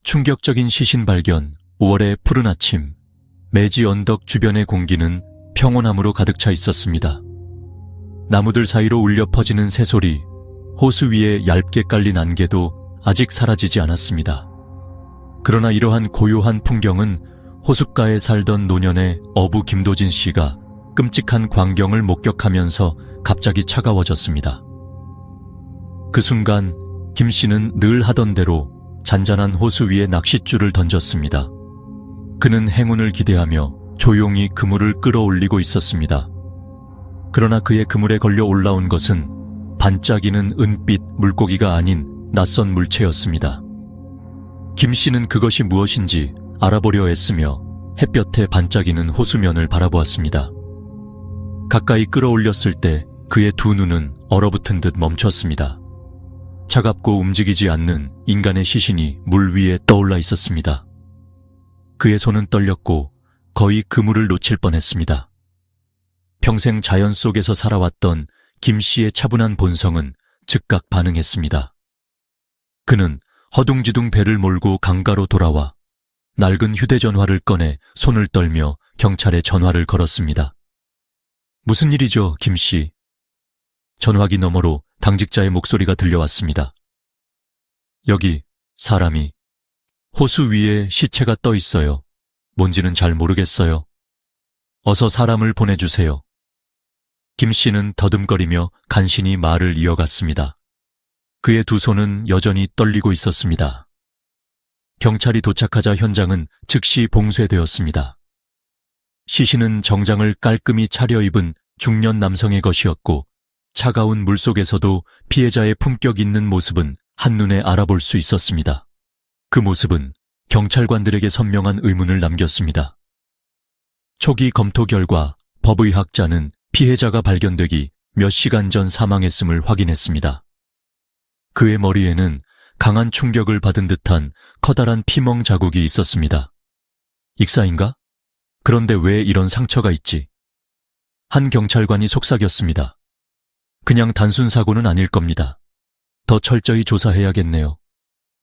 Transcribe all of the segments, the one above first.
충격적인 시신 발견, 5월의 푸른 아침, 매지 언덕 주변의 공기는 평온함으로 가득 차 있었습니다. 나무들 사이로 울려 퍼지는 새소리, 호수 위에 얇게 깔린 안개도 아직 사라지지 않았습니다. 그러나 이러한 고요한 풍경은 호숫가에 살던 노년의 어부 김도진 씨가 끔찍한 광경을 목격하면서 갑자기 차가워졌습니다. 그 순간 김 씨는 늘 하던 대로 잔잔한 호수 위에 낚싯줄을 던졌습니다. 그는 행운을 기대하며 조용히 그물을 끌어올리고 있었습니다. 그러나 그의 그물에 걸려 올라온 것은 반짝이는 은빛 물고기가 아닌 낯선 물체였습니다. 김 씨는 그것이 무엇인지 알아보려 애쓰며 햇볕에 반짝이는 호수면을 바라보았습니다. 가까이 끌어올렸을 때 그의 두 눈은 얼어붙은 듯 멈췄습니다. 차갑고 움직이지 않는 인간의 시신이 물 위에 떠올라 있었습니다. 그의 손은 떨렸고 거의 그물을 놓칠 뻔했습니다. 평생 자연 속에서 살아왔던 김 씨의 차분한 본성은 즉각 반응했습니다. 그는 허둥지둥 배를 몰고 강가로 돌아와 낡은 휴대전화를 꺼내 손을 떨며 경찰에 전화를 걸었습니다. 무슨 일이죠, 김 씨? 전화기 너머로 당직자의 목소리가 들려왔습니다. 여기 사람이 호수 위에 시체가 떠 있어요. 뭔지는 잘 모르겠어요. 어서 사람을 보내주세요. 김 씨는 더듬거리며 간신히 말을 이어갔습니다. 그의 두 손은 여전히 떨리고 있었습니다. 경찰이 도착하자 현장은 즉시 봉쇄되었습니다. 시신은 정장을 깔끔히 차려입은 중년 남성의 것이었고 차가운 물속에서도 피해자의 품격 있는 모습은 한눈에 알아볼 수 있었습니다. 그 모습은 경찰관들에게 선명한 의문을 남겼습니다. 초기 검토 결과 법의학자는 피해자가 발견되기 몇 시간 전 사망했음을 확인했습니다. 그의 머리에는 강한 충격을 받은 듯한 커다란 피멍 자국이 있었습니다. 익사인가? 그런데 왜 이런 상처가 있지? 한 경찰관이 속삭였습니다. 그냥 단순 사고는 아닐 겁니다. 더 철저히 조사해야겠네요.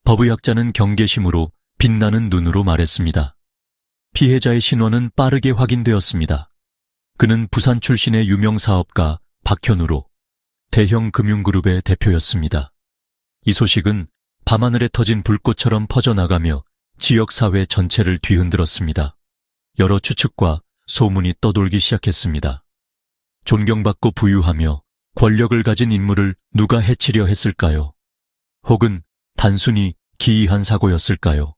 법의학자는 경계심으로 빛나는 눈으로 말했습니다. 피해자의 신원은 빠르게 확인되었습니다. 그는 부산 출신의 유명 사업가 박현우로 대형 금융그룹의 대표였습니다. 이 소식은 밤하늘에 터진 불꽃처럼 퍼져나가며 지역사회 전체를 뒤흔들었습니다. 여러 추측과 소문이 떠돌기 시작했습니다. 존경받고 부유하며 권력을 가진 인물을 누가 해치려 했을까요? 혹은 단순히 기이한 사고였을까요?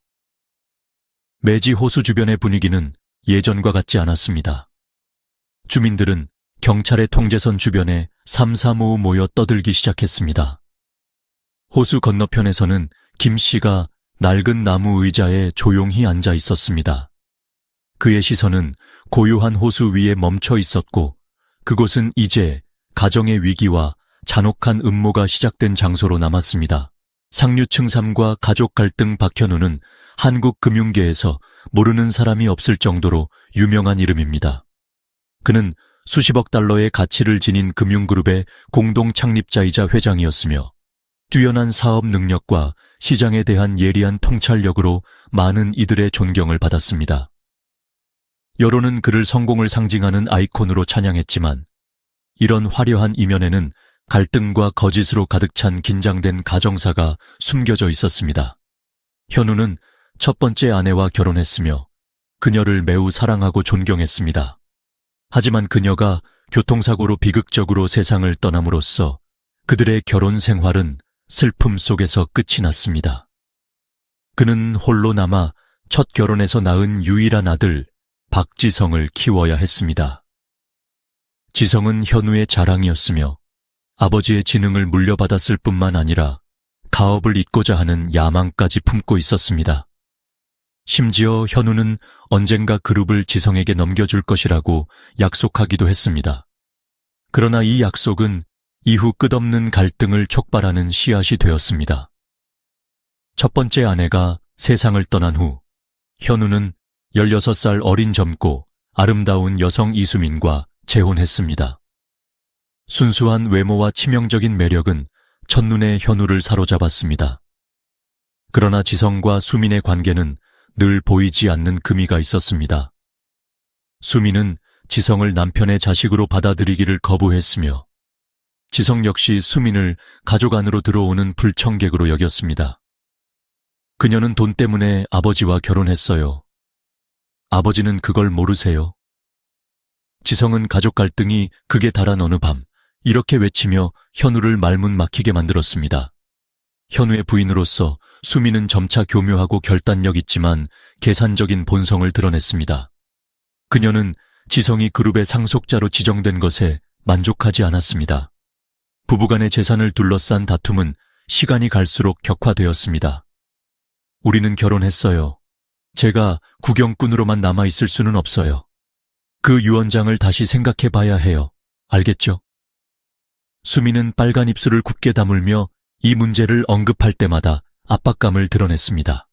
매지 호수 주변의 분위기는 예전과 같지 않았습니다. 주민들은 경찰의 통제선 주변에 삼삼오오 모여 떠들기 시작했습니다. 호수 건너편에서는 김 씨가 낡은 나무 의자에 조용히 앉아 있었습니다. 그의 시선은 고요한 호수 위에 멈춰 있었고 그곳은 이제 가정의 위기와 잔혹한 음모가 시작된 장소로 남았습니다. 상류층 삶과 가족 갈등 박현우는 한국 금융계에서 모르는 사람이 없을 정도로 유명한 이름입니다. 그는 수십억 달러의 가치를 지닌 금융그룹의 공동 창립자이자 회장이었으며 뛰어난 사업 능력과 시장에 대한 예리한 통찰력으로 많은 이들의 존경을 받았습니다. 여론은 그를 성공을 상징하는 아이콘으로 찬양했지만 이런 화려한 이면에는 갈등과 거짓으로 가득 찬 긴장된 가정사가 숨겨져 있었습니다. 현우는 첫 번째 아내와 결혼했으며 그녀를 매우 사랑하고 존경했습니다. 하지만 그녀가 교통사고로 비극적으로 세상을 떠남으로써 그들의 결혼 생활은 슬픔 속에서 끝이 났습니다. 그는 홀로 남아 첫 결혼에서 낳은 유일한 아들 박지성을 키워야 했습니다. 지성은 현우의 자랑이었으며 아버지의 지능을 물려받았을 뿐만 아니라 가업을 잇고자 하는 야망까지 품고 있었습니다. 심지어 현우는 언젠가 그룹을 지성에게 넘겨줄 것이라고 약속하기도 했습니다. 그러나 이 약속은 이후 끝없는 갈등을 촉발하는 씨앗이 되었습니다. 첫 번째 아내가 세상을 떠난 후 현우는 16살 어린 젊고 아름다운 여성 이수민과 재혼했습니다. 순수한 외모와 치명적인 매력은 첫눈에 현우를 사로잡았습니다. 그러나 지성과 수민의 관계는 늘 보이지 않는 금이가 있었습니다. 수민은 지성을 남편의 자식으로 받아들이기를 거부했으며 지성 역시 수민을 가족 안으로 들어오는 불청객으로 여겼습니다. 그녀는 돈 때문에 아버지와 결혼했어요. 아버지는 그걸 모르세요? 지성은 가족 갈등이 극에 달한 어느 밤 이렇게 외치며 현우를 말문 막히게 만들었습니다. 현우의 부인으로서 수민은 점차 교묘하고 결단력 있지만 계산적인 본성을 드러냈습니다. 그녀는 지성이 그룹의 상속자로 지정된 것에 만족하지 않았습니다. 부부간의 재산을 둘러싼 다툼은 시간이 갈수록 격화되었습니다. 우리는 결혼했어요. 제가 구경꾼으로만 남아있을 수는 없어요. 그 유언장을 다시 생각해 봐야 해요. 알겠죠? 수민은 빨간 입술을 굳게 다물며 이 문제를 언급할 때마다 압박감을 드러냈습니다.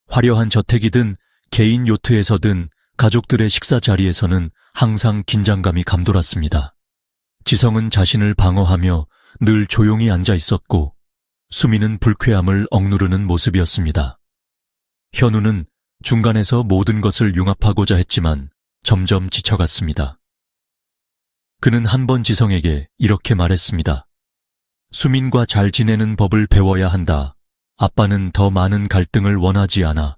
화려한 저택이든 개인 요트에서든 가족들의 식사 자리에서는 항상 긴장감이 감돌았습니다. 지성은 자신을 방어하며 늘 조용히 앉아 있었고 수민은 불쾌함을 억누르는 모습이었습니다. 현우는 중간에서 모든 것을 융합하고자 했지만 점점 지쳐갔습니다. 그는 한 번 지성에게 이렇게 말했습니다. 수민과 잘 지내는 법을 배워야 한다. 아빠는 더 많은 갈등을 원하지 않아.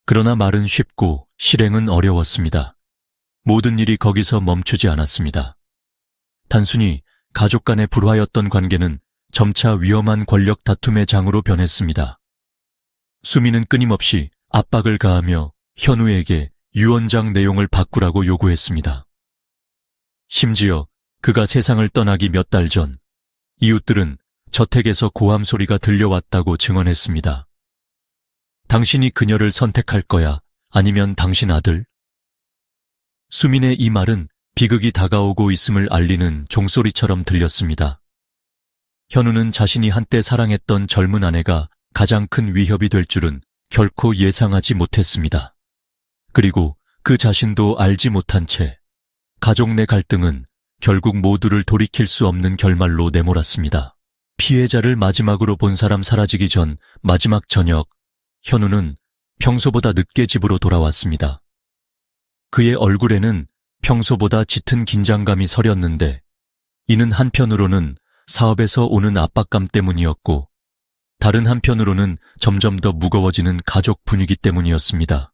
그러나 말은 쉽고 실행은 어려웠습니다. 모든 일이 거기서 멈추지 않았습니다. 단순히 가족 간의 불화였던 관계는 점차 위험한 권력 다툼의 장으로 변했습니다. 수민은 끊임없이 압박을 가하며 현우에게 유언장 내용을 바꾸라고 요구했습니다. 심지어 그가 세상을 떠나기 몇 달 전 이웃들은 저택에서 고함 소리가 들려왔다고 증언했습니다. 당신이 그녀를 선택할 거야? 아니면 당신 아들? 수민의 이 말은 비극이 다가오고 있음을 알리는 종소리처럼 들렸습니다. 현우는 자신이 한때 사랑했던 젊은 아내가 가장 큰 위협이 될 줄은 결코 예상하지 못했습니다. 그리고 그 자신도 알지 못한 채 가족 내 갈등은 결국 모두를 돌이킬 수 없는 결말로 내몰았습니다. 피해자를 마지막으로 본 사람 사라지기 전 마지막 저녁, 현우는 평소보다 늦게 집으로 돌아왔습니다. 그의 얼굴에는 평소보다 짙은 긴장감이 서렸는데 이는 한편으로는 사업에서 오는 압박감 때문이었고 다른 한편으로는 점점 더 무거워지는 가족 분위기 때문이었습니다.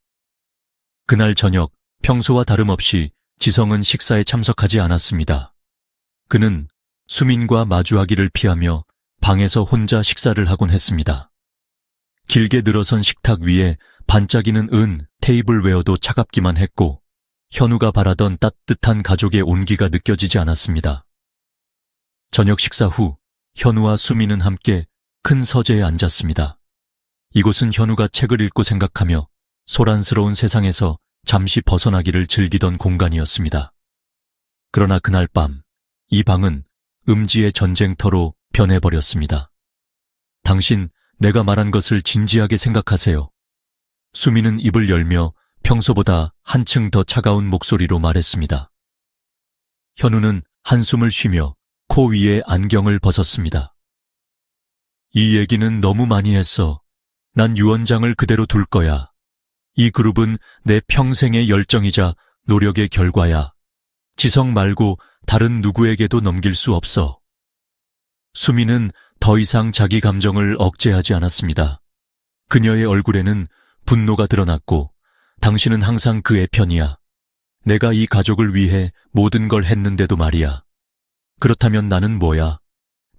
그날 저녁 평소와 다름없이 지성은 식사에 참석하지 않았습니다. 그는 수민과 마주하기를 피하며 방에서 혼자 식사를 하곤 했습니다. 길게 늘어선 식탁 위에 반짝이는 은 테이블웨어도 차갑기만 했고 현우가 바라던 따뜻한 가족의 온기가 느껴지지 않았습니다. 저녁 식사 후 현우와 수민은 함께 큰 서재에 앉았습니다. 이곳은 현우가 책을 읽고 생각하며 소란스러운 세상에서 잠시 벗어나기를 즐기던 공간이었습니다. 그러나 그날 밤, 이 방은 음지의 전쟁터로 변해버렸습니다. 당신, 내가 말한 것을 진지하게 생각하세요. 수민은 입을 열며 평소보다 한층 더 차가운 목소리로 말했습니다. 현우는 한숨을 쉬며 코 위에 안경을 벗었습니다. 이 얘기는 너무 많이 했어. 난 유언장을 그대로 둘 거야. 이 그룹은 내 평생의 열정이자 노력의 결과야. 지성 말고 다른 누구에게도 넘길 수 없어. 수민은 더 이상 자기 감정을 억제하지 않았습니다. 그녀의 얼굴에는 분노가 드러났고 당신은 항상 그의 편이야. 내가 이 가족을 위해 모든 걸 했는데도 말이야. 그렇다면 나는 뭐야?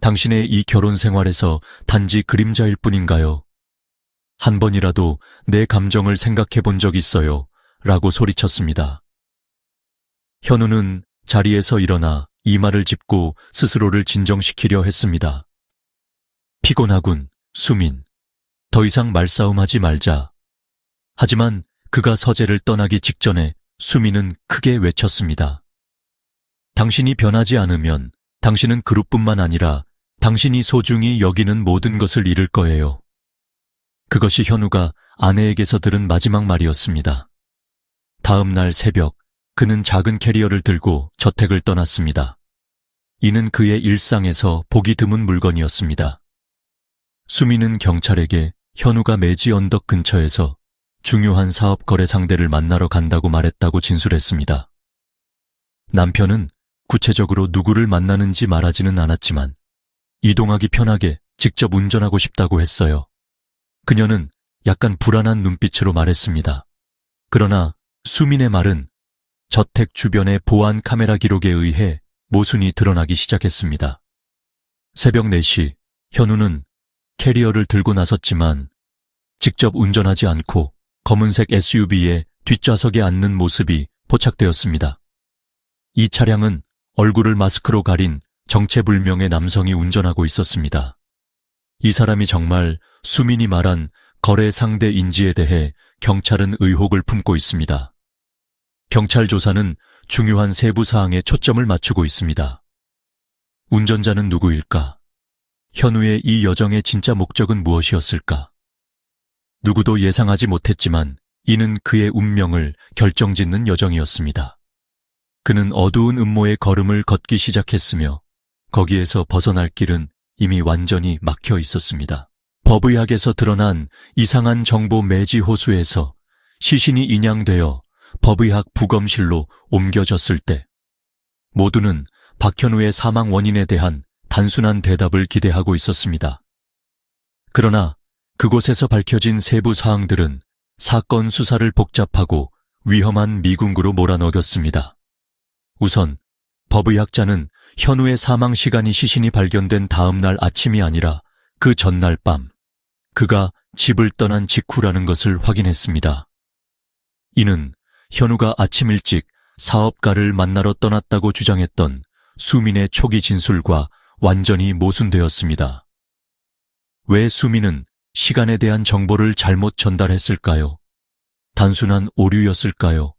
당신의 이 결혼 생활에서 단지 그림자일 뿐인가요? 한 번이라도 내 감정을 생각해 본 적 있어요? 라고 소리쳤습니다. 현우는 자리에서 일어나 이마를 짚고 스스로를 진정시키려 했습니다. 피곤하군, 수민. 더 이상 말싸움하지 말자. 하지만 그가 서재를 떠나기 직전에 수민은 크게 외쳤습니다. 당신이 변하지 않으면 당신은 그룹뿐만 아니라 당신이 소중히 여기는 모든 것을 잃을 거예요. 그것이 현우가 아내에게서 들은 마지막 말이었습니다. 다음 날 새벽, 그는 작은 캐리어를 들고 저택을 떠났습니다. 이는 그의 일상에서 보기 드문 물건이었습니다. 수미는 경찰에게 현우가 매지 언덕 근처에서 중요한 사업 거래 상대를 만나러 간다고 말했다고 진술했습니다. 남편은 구체적으로 누구를 만나는지 말하지는 않았지만 이동하기 편하게 직접 운전하고 싶다고 했어요. 그녀는 약간 불안한 눈빛으로 말했습니다. 그러나 수민의 말은 저택 주변의 보안 카메라 기록에 의해 모순이 드러나기 시작했습니다. 새벽 4시 현우는 캐리어를 들고 나섰지만 직접 운전하지 않고 검은색 SUV에 뒷좌석에 앉는 모습이 포착되었습니다. 이 차량은 얼굴을 마스크로 가린 정체불명의 남성이 운전하고 있었습니다. 이 사람이 정말 수민이 말한 거래 상대인지에 대해 경찰은 의혹을 품고 있습니다. 경찰 조사는 중요한 세부 사항에 초점을 맞추고 있습니다. 운전자는 누구일까? 현우의 이 여정의 진짜 목적은 무엇이었을까? 누구도 예상하지 못했지만 이는 그의 운명을 결정짓는 여정이었습니다. 그는 어두운 음모의 걸음을 걷기 시작했으며 거기에서 벗어날 길은 이미 완전히 막혀 있었습니다. 법의학에서 드러난 이상한 정보 매지 호수에서 시신이 인양되어 법의학 부검실로 옮겨졌을 때 모두는 박현우의 사망 원인에 대한 단순한 대답을 기대하고 있었습니다. 그러나 그곳에서 밝혀진 세부 사항들은 사건 수사를 복잡하고 위험한 미궁으로 몰아넣겼습니다. 우선 법의학자는 현우의 사망 시간이 시신이 발견된 다음 날 아침이 아니라 그 전날 밤, 그가 집을 떠난 직후라는 것을 확인했습니다. 이는 현우가 아침 일찍 사업가를 만나러 떠났다고 주장했던 수민의 초기 진술과 완전히 모순되었습니다. 왜 수민은 시간에 대한 정보를 잘못 전달했을까요? 단순한 오류였을까요?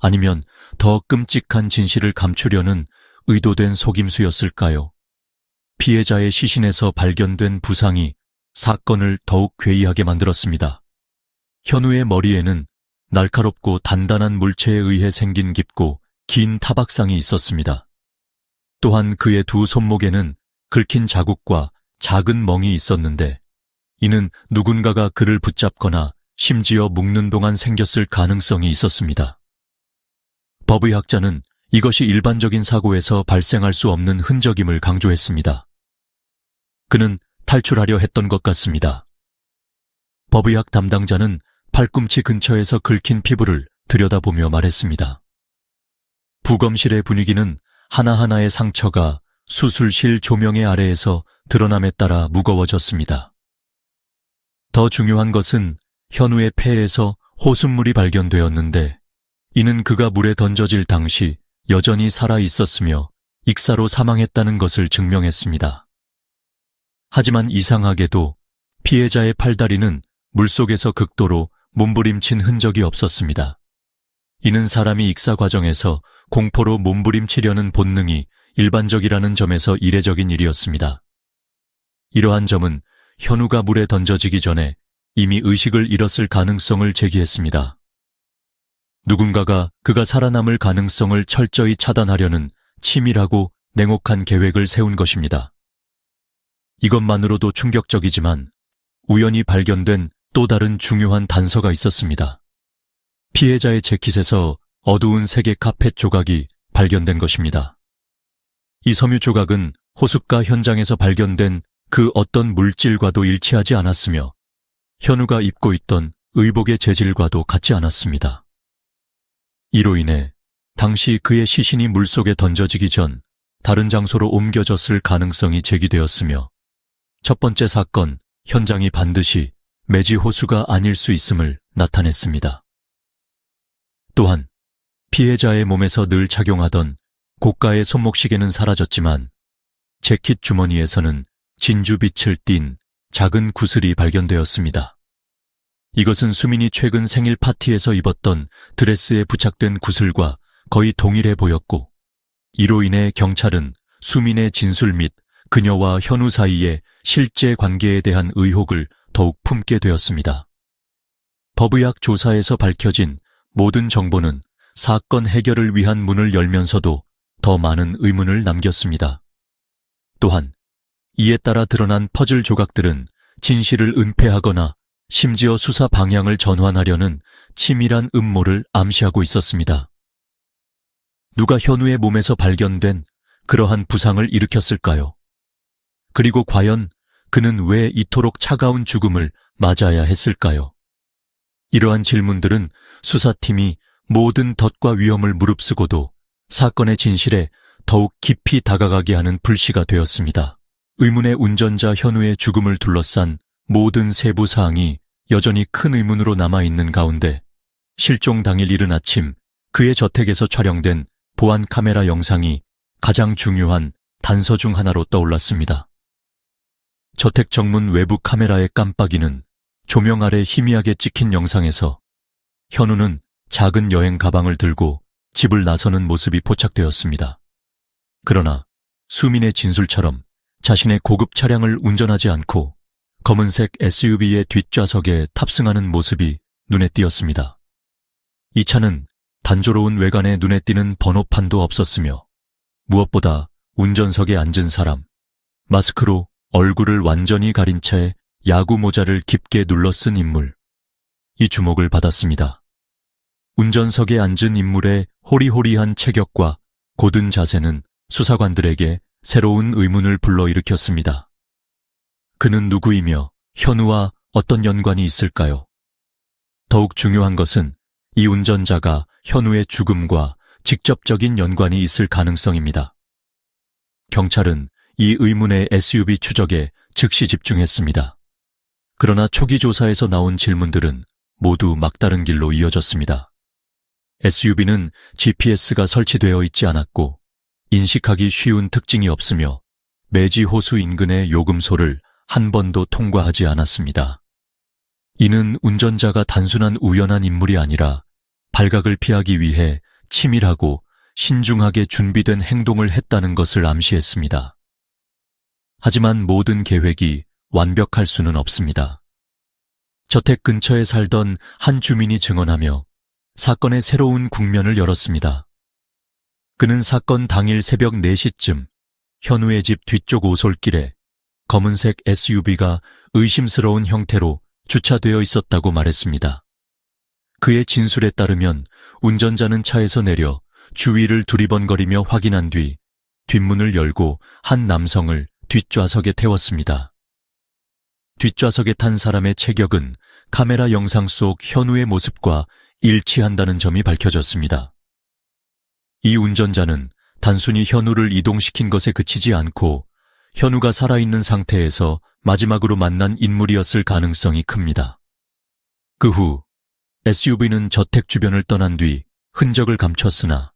아니면 더 끔찍한 진실을 감추려는 의도된 속임수였을까요? 피해자의 시신에서 발견된 부상이 사건을 더욱 괴이하게 만들었습니다. 현우의 머리에는 날카롭고 단단한 물체에 의해 생긴 깊고 긴 타박상이 있었습니다. 또한 그의 두 손목에는 긁힌 자국과 작은 멍이 있었는데 이는 누군가가 그를 붙잡거나 심지어 묶는 동안 생겼을 가능성이 있었습니다. 법의학자는 이것이 일반적인 사고에서 발생할 수 없는 흔적임을 강조했습니다. 그는 탈출하려 했던 것 같습니다. 법의학 담당자는 팔꿈치 근처에서 긁힌 피부를 들여다보며 말했습니다. 부검실의 분위기는 하나하나의 상처가 수술실 조명의 아래에서 드러남에 따라 무거워졌습니다. 더 중요한 것은 현우의 폐에서 호숫물이 발견되었는데 이는 그가 물에 던져질 당시 여전히 살아 있었으며 익사로 사망했다는 것을 증명했습니다. 하지만 이상하게도 피해자의 팔다리는 물속에서 극도로 몸부림친 흔적이 없었습니다. 이는 사람이 익사 과정에서 공포로 몸부림치려는 본능이 일반적이라는 점에서 이례적인 일이었습니다. 이러한 점은 현우가 물에 던져지기 전에 이미 의식을 잃었을 가능성을 제기했습니다. 누군가가 그가 살아남을 가능성을 철저히 차단하려는 치밀하고 냉혹한 계획을 세운 것입니다. 이것만으로도 충격적이지만 우연히 발견된 또 다른 중요한 단서가 있었습니다. 피해자의 재킷에서 어두운 색의 카펫 조각이 발견된 것입니다. 이 섬유 조각은 호숫가 현장에서 발견된 그 어떤 물질과도 일치하지 않았으며 현우가 입고 있던 의복의 재질과도 같지 않았습니다. 이로 인해 당시 그의 시신이 물속에 던져지기 전 다른 장소로 옮겨졌을 가능성이 제기되었으며 첫 번째 사건 현장이 반드시 매지 호수가 아닐 수 있음을 나타냈습니다. 또한 피해자의 몸에서 늘 착용하던 고가의 손목시계는 사라졌지만 재킷 주머니에서는 진주빛을 띤 작은 구슬이 발견되었습니다. 이것은 수민이 최근 생일 파티에서 입었던 드레스에 부착된 구슬과 거의 동일해 보였고 이로 인해 경찰은 수민의 진술 및 그녀와 현우 사이의 실제 관계에 대한 의혹을 더욱 품게 되었습니다. 법의학 조사에서 밝혀진 모든 정보는 사건 해결을 위한 문을 열면서도 더 많은 의문을 남겼습니다. 또한 이에 따라 드러난 퍼즐 조각들은 진실을 은폐하거나 심지어 수사 방향을 전환하려는 치밀한 음모를 암시하고 있었습니다. 누가 현우의 몸에서 발견된 그러한 부상을 일으켰을까요? 그리고 과연 그는 왜 이토록 차가운 죽음을 맞아야 했을까요? 이러한 질문들은 수사팀이 모든 덫과 위험을 무릅쓰고도 사건의 진실에 더욱 깊이 다가가게 하는 불씨가 되었습니다. 의문의 운전자 현우의 죽음을 둘러싼 모든 세부 사항이 여전히 큰 의문으로 남아있는 가운데 실종 당일 이른 아침 그의 저택에서 촬영된 보안 카메라 영상이 가장 중요한 단서 중 하나로 떠올랐습니다. 저택 정문 외부 카메라의 깜빡이는 조명 아래 희미하게 찍힌 영상에서 현우는 작은 여행 가방을 들고 집을 나서는 모습이 포착되었습니다. 그러나 수민의 진술처럼 자신의 고급 차량을 운전하지 않고 검은색 SUV의 뒷좌석에 탑승하는 모습이 눈에 띄었습니다. 이 차는 단조로운 외관에 눈에 띄는 번호판도 없었으며 무엇보다 운전석에 앉은 사람, 마스크로 얼굴을 완전히 가린 채 야구 모자를 깊게 눌러 쓴 인물, 이 주목을 받았습니다. 운전석에 앉은 인물의 호리호리한 체격과 곧은 자세는 수사관들에게 새로운 의문을 불러일으켰습니다. 그는 누구이며 현우와 어떤 연관이 있을까요? 더욱 중요한 것은 이 운전자가 현우의 죽음과 직접적인 연관이 있을 가능성입니다. 경찰은 이 의문의 SUV 추적에 즉시 집중했습니다. 그러나 초기 조사에서 나온 질문들은 모두 막다른 길로 이어졌습니다. SUV는 GPS가 설치되어 있지 않았고 인식하기 쉬운 특징이 없으며 매지 호수 인근의 요금소를 한 번도 통과하지 않았습니다. 이는 운전자가 단순한 우연한 인물이 아니라 발각을 피하기 위해 치밀하고 신중하게 준비된 행동을 했다는 것을 암시했습니다. 하지만 모든 계획이 완벽할 수는 없습니다. 저택 근처에 살던 한 주민이 증언하며 사건의 새로운 국면을 열었습니다. 그는 사건 당일 새벽 4시쯤 현우의 집 뒤쪽 오솔길에 검은색 SUV가 의심스러운 형태로 주차되어 있었다고 말했습니다. 그의 진술에 따르면 운전자는 차에서 내려 주위를 두리번거리며 확인한 뒤 뒷문을 열고 한 남성을 뒷좌석에 태웠습니다. 뒷좌석에 탄 사람의 체격은 카메라 영상 속 현우의 모습과 일치한다는 점이 밝혀졌습니다. 이 운전자는 단순히 현우를 이동시킨 것에 그치지 않고 현우가 살아있는 상태에서 마지막으로 만난 인물이었을 가능성이 큽니다. 그 후 SUV는 저택 주변을 떠난 뒤 흔적을 감췄으나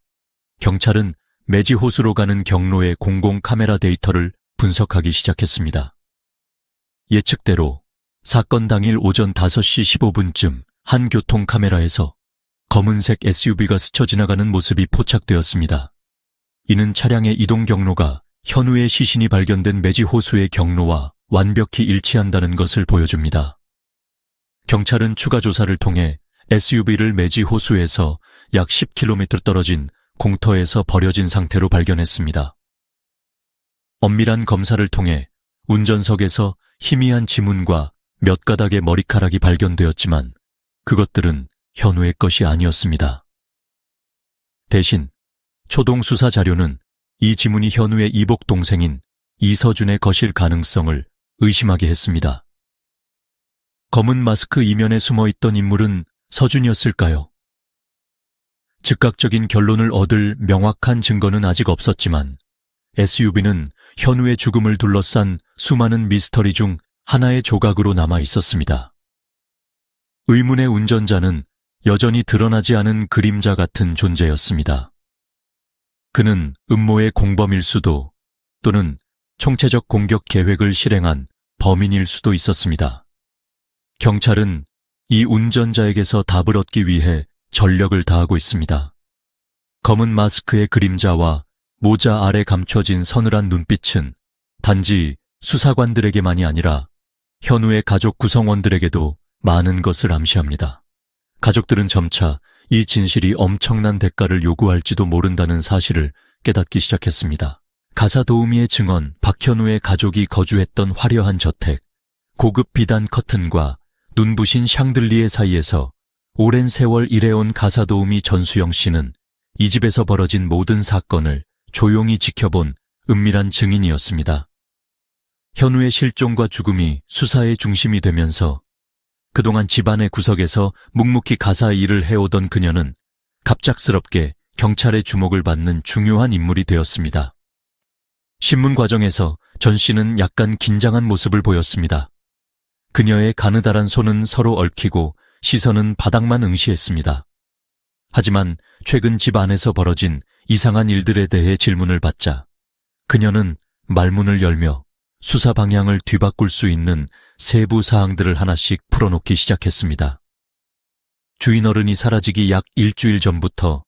경찰은 매지 호수로 가는 경로의 공공 카메라 데이터를 분석하기 시작했습니다. 예측대로 사건 당일 오전 5시 15분쯤 한 교통 카메라에서 검은색 SUV가 스쳐 지나가는 모습이 포착되었습니다. 이는 차량의 이동 경로가 현우의 시신이 발견된 매지 호수의 경로와 완벽히 일치한다는 것을 보여줍니다. 경찰은 추가 조사를 통해 SUV를 매지 호수에서 약 10km 떨어진 공터에서 버려진 상태로 발견했습니다. 엄밀한 검사를 통해 운전석에서 희미한 지문과 몇 가닥의 머리카락이 발견되었지만 그것들은 현우의 것이 아니었습니다. 대신 초동 수사 자료는 이 지문이 현우의 이복 동생인 이서준의 것일 가능성을 의심하게 했습니다. 검은 마스크 이면에 숨어있던 인물은 서준이었을까요? 즉각적인 결론을 얻을 명확한 증거는 아직 없었지만 SUV는 현우의 죽음을 둘러싼 수많은 미스터리 중 하나의 조각으로 남아 있었습니다. 의문의 운전자는 여전히 드러나지 않은 그림자 같은 존재였습니다. 그는 음모의 공범일 수도 또는 총체적 공격 계획을 실행한 범인일 수도 있었습니다. 경찰은 이 운전자에게서 답을 얻기 위해 전력을 다하고 있습니다. 검은 마스크의 그림자와 모자 아래 감춰진 서늘한 눈빛은 단지 수사관들에게만이 아니라 현우의 가족 구성원들에게도 많은 것을 암시합니다. 가족들은 점차 이 진실이 엄청난 대가를 요구할지도 모른다는 사실을 깨닫기 시작했습니다. 가사 도우미의 증언, 박현우의 가족이 거주했던 화려한 저택, 고급 비단 커튼과 눈부신 샹들리에 사이에서 오랜 세월 일해온 가사도우미 전수영 씨는 이 집에서 벌어진 모든 사건을 조용히 지켜본 은밀한 증인이었습니다. 현우의 실종과 죽음이 수사의 중심이 되면서 그동안 집안의 구석에서 묵묵히 가사 일을 해오던 그녀는 갑작스럽게 경찰의 주목을 받는 중요한 인물이 되었습니다. 신문 과정에서 전 씨는 약간 긴장한 모습을 보였습니다. 그녀의 가느다란 손은 서로 얽히고 시선은 바닥만 응시했습니다. 하지만 최근 집 안에서 벌어진 이상한 일들에 대해 질문을 받자 그녀는 말문을 열며 수사 방향을 뒤바꿀 수 있는 세부 사항들을 하나씩 풀어놓기 시작했습니다. 주인어른이 사라지기 약 일주일 전부터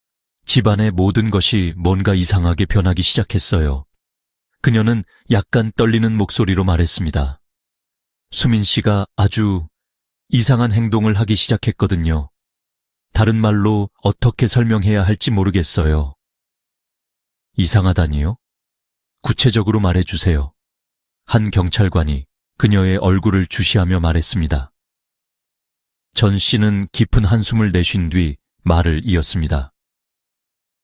집안의 모든 것이 뭔가 이상하게 변하기 시작했어요. 그녀는 약간 떨리는 목소리로 말했습니다. 수민 씨가 아주 이상한 행동을 하기 시작했거든요. 다른 말로 어떻게 설명해야 할지 모르겠어요. 이상하다니요? 구체적으로 말해주세요. 한 경찰관이 그녀의 얼굴을 주시하며 말했습니다. 전 씨는 깊은 한숨을 내쉰 뒤 말을 이었습니다.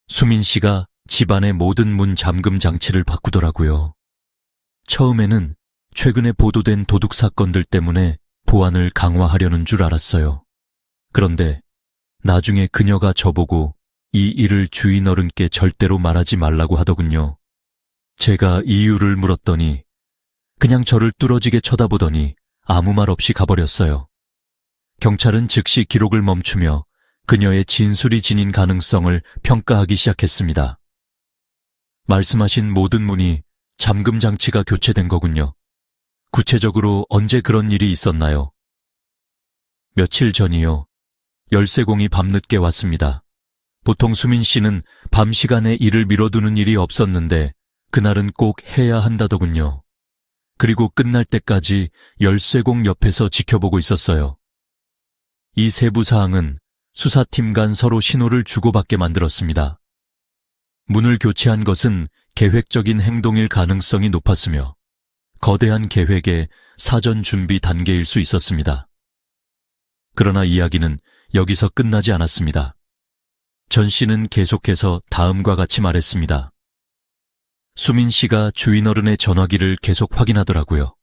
수민 씨가 집안의 모든 문 잠금 장치를 바꾸더라고요. 처음에는 최근에 보도된 도둑 사건들 때문에 보안을 강화하려는 줄 알았어요. 그런데 나중에 그녀가 저보고 이 일을 주인어른께 절대로 말하지 말라고 하더군요. 제가 이유를 물었더니 그냥 저를 뚫어지게 쳐다보더니 아무 말 없이 가버렸어요. 경찰은 즉시 기록을 멈추며 그녀의 진술이 지닌 가능성을 평가하기 시작했습니다. 말씀하신 모든 문이 잠금 장치가 교체된 거군요. 구체적으로 언제 그런 일이 있었나요? 며칠 전이요. 열쇠공이 밤늦게 왔습니다. 보통 수민 씨는 밤 시간에 일을 미뤄두는 일이 없었는데 그날은 꼭 해야 한다더군요. 그리고 끝날 때까지 열쇠공 옆에서 지켜보고 있었어요. 이 세부 사항은 수사팀 간 서로 신호를 주고받게 만들었습니다. 문을 교체한 것은 계획적인 행동일 가능성이 높았으며 거대한 계획의 사전 준비 단계일 수 있었습니다. 그러나 이야기는 여기서 끝나지 않았습니다. 전 씨는 계속해서 다음과 같이 말했습니다. 수민 씨가 주인어른의 전화기를 계속 확인하더라고요.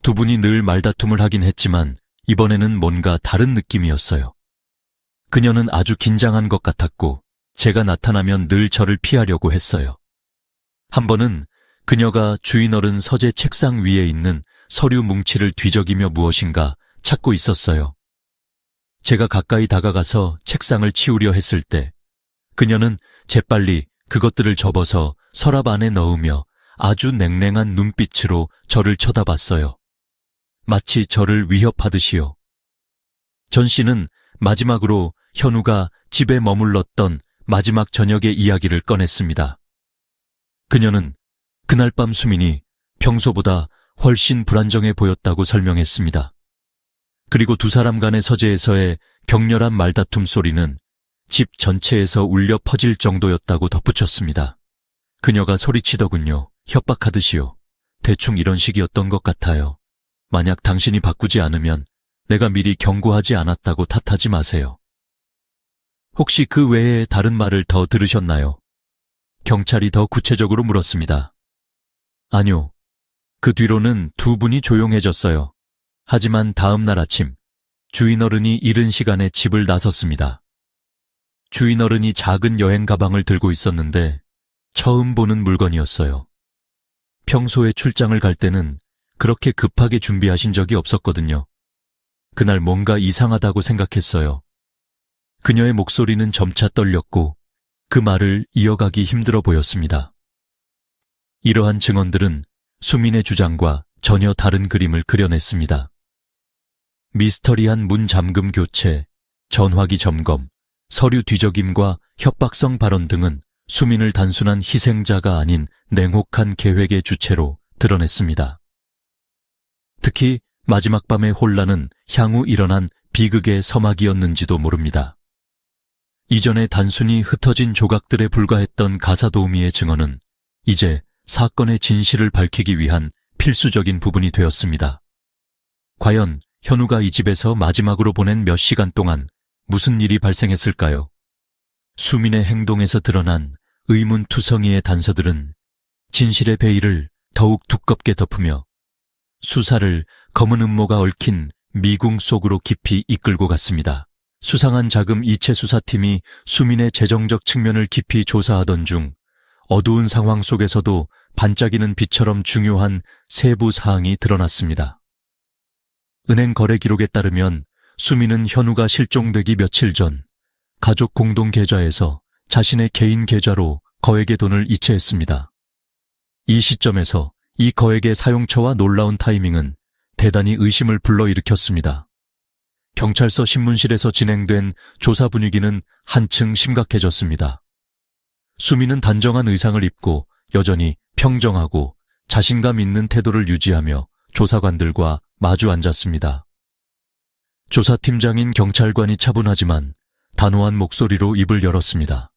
두 분이 늘 말다툼을 하긴 했지만 이번에는 뭔가 다른 느낌이었어요. 그녀는 아주 긴장한 것 같았고 제가 나타나면 늘 저를 피하려고 했어요. 한 번은 그녀가 주인어른 서재 책상 위에 있는 서류 뭉치를 뒤적이며 무엇인가 찾고 있었어요. 제가 가까이 다가가서 책상을 치우려 했을 때 그녀는 재빨리 그것들을 접어서 서랍 안에 넣으며 아주 냉랭한 눈빛으로 저를 쳐다봤어요. 마치 저를 위협하듯이요. 전 씨는 마지막으로 현우가 집에 머물렀던 마지막 저녁의 이야기를 꺼냈습니다. 그녀는 그날 밤 수민이 평소보다 훨씬 불안정해 보였다고 설명했습니다. 그리고 두 사람 간의 서재에서의 격렬한 말다툼 소리는 집 전체에서 울려 퍼질 정도였다고 덧붙였습니다. 그녀가 소리치더군요. 협박하듯이요. 대충 이런 식이었던 것 같아요. 만약 당신이 바꾸지 않으면 내가 미리 경고하지 않았다고 탓하지 마세요. 혹시 그 외에 다른 말을 더 들으셨나요? 경찰이 더 구체적으로 물었습니다. 아니요. 그 뒤로는 두 분이 조용해졌어요. 하지만 다음 날 아침 주인어른이 이른 시간에 집을 나섰습니다. 주인어른이 작은 여행 가방을 들고 있었는데 처음 보는 물건이었어요. 평소에 출장을 갈 때는 그렇게 급하게 준비하신 적이 없었거든요. 그날 뭔가 이상하다고 생각했어요. 그녀의 목소리는 점차 떨렸고 그 말을 이어가기 힘들어 보였습니다. 이러한 증언들은 수민의 주장과 전혀 다른 그림을 그려냈습니다. 미스터리한 문 잠금 교체, 전화기 점검, 서류 뒤적임과 협박성 발언 등은 수민을 단순한 희생자가 아닌 냉혹한 계획의 주체로 드러냈습니다. 특히 마지막 밤의 혼란은 향후 일어난 비극의 서막이었는지도 모릅니다. 이전에 단순히 흩어진 조각들에 불과했던 가사도우미의 증언은 이제 사건의 진실을 밝히기 위한 필수적인 부분이 되었습니다. 과연 현우가 이 집에서 마지막으로 보낸 몇 시간 동안 무슨 일이 발생했을까요? 수민의 행동에서 드러난 의문투성이의 단서들은 진실의 베일을 더욱 두껍게 덮으며 수사를 검은 음모가 얽힌 미궁 속으로 깊이 이끌고 갔습니다. 수상한 자금 이체 수사팀이 수민의 재정적 측면을 깊이 조사하던 중 어두운 상황 속에서도 반짝이는 빛처럼 중요한 세부 사항이 드러났습니다. 은행 거래 기록에 따르면 수민은 현우가 실종되기 며칠 전 가족 공동 계좌에서 자신의 개인 계좌로 거액의 돈을 이체했습니다. 이 시점에서 이 거액의 사용처와 놀라운 타이밍은 대단히 의심을 불러일으켰습니다. 경찰서 신문실에서 진행된 조사 분위기는 한층 심각해졌습니다. 수민은 단정한 의상을 입고 여전히 평정하고 자신감 있는 태도를 유지하며 조사관들과 마주 앉았습니다. 조사팀장인 경찰관이 차분하지만 단호한 목소리로 입을 열었습니다.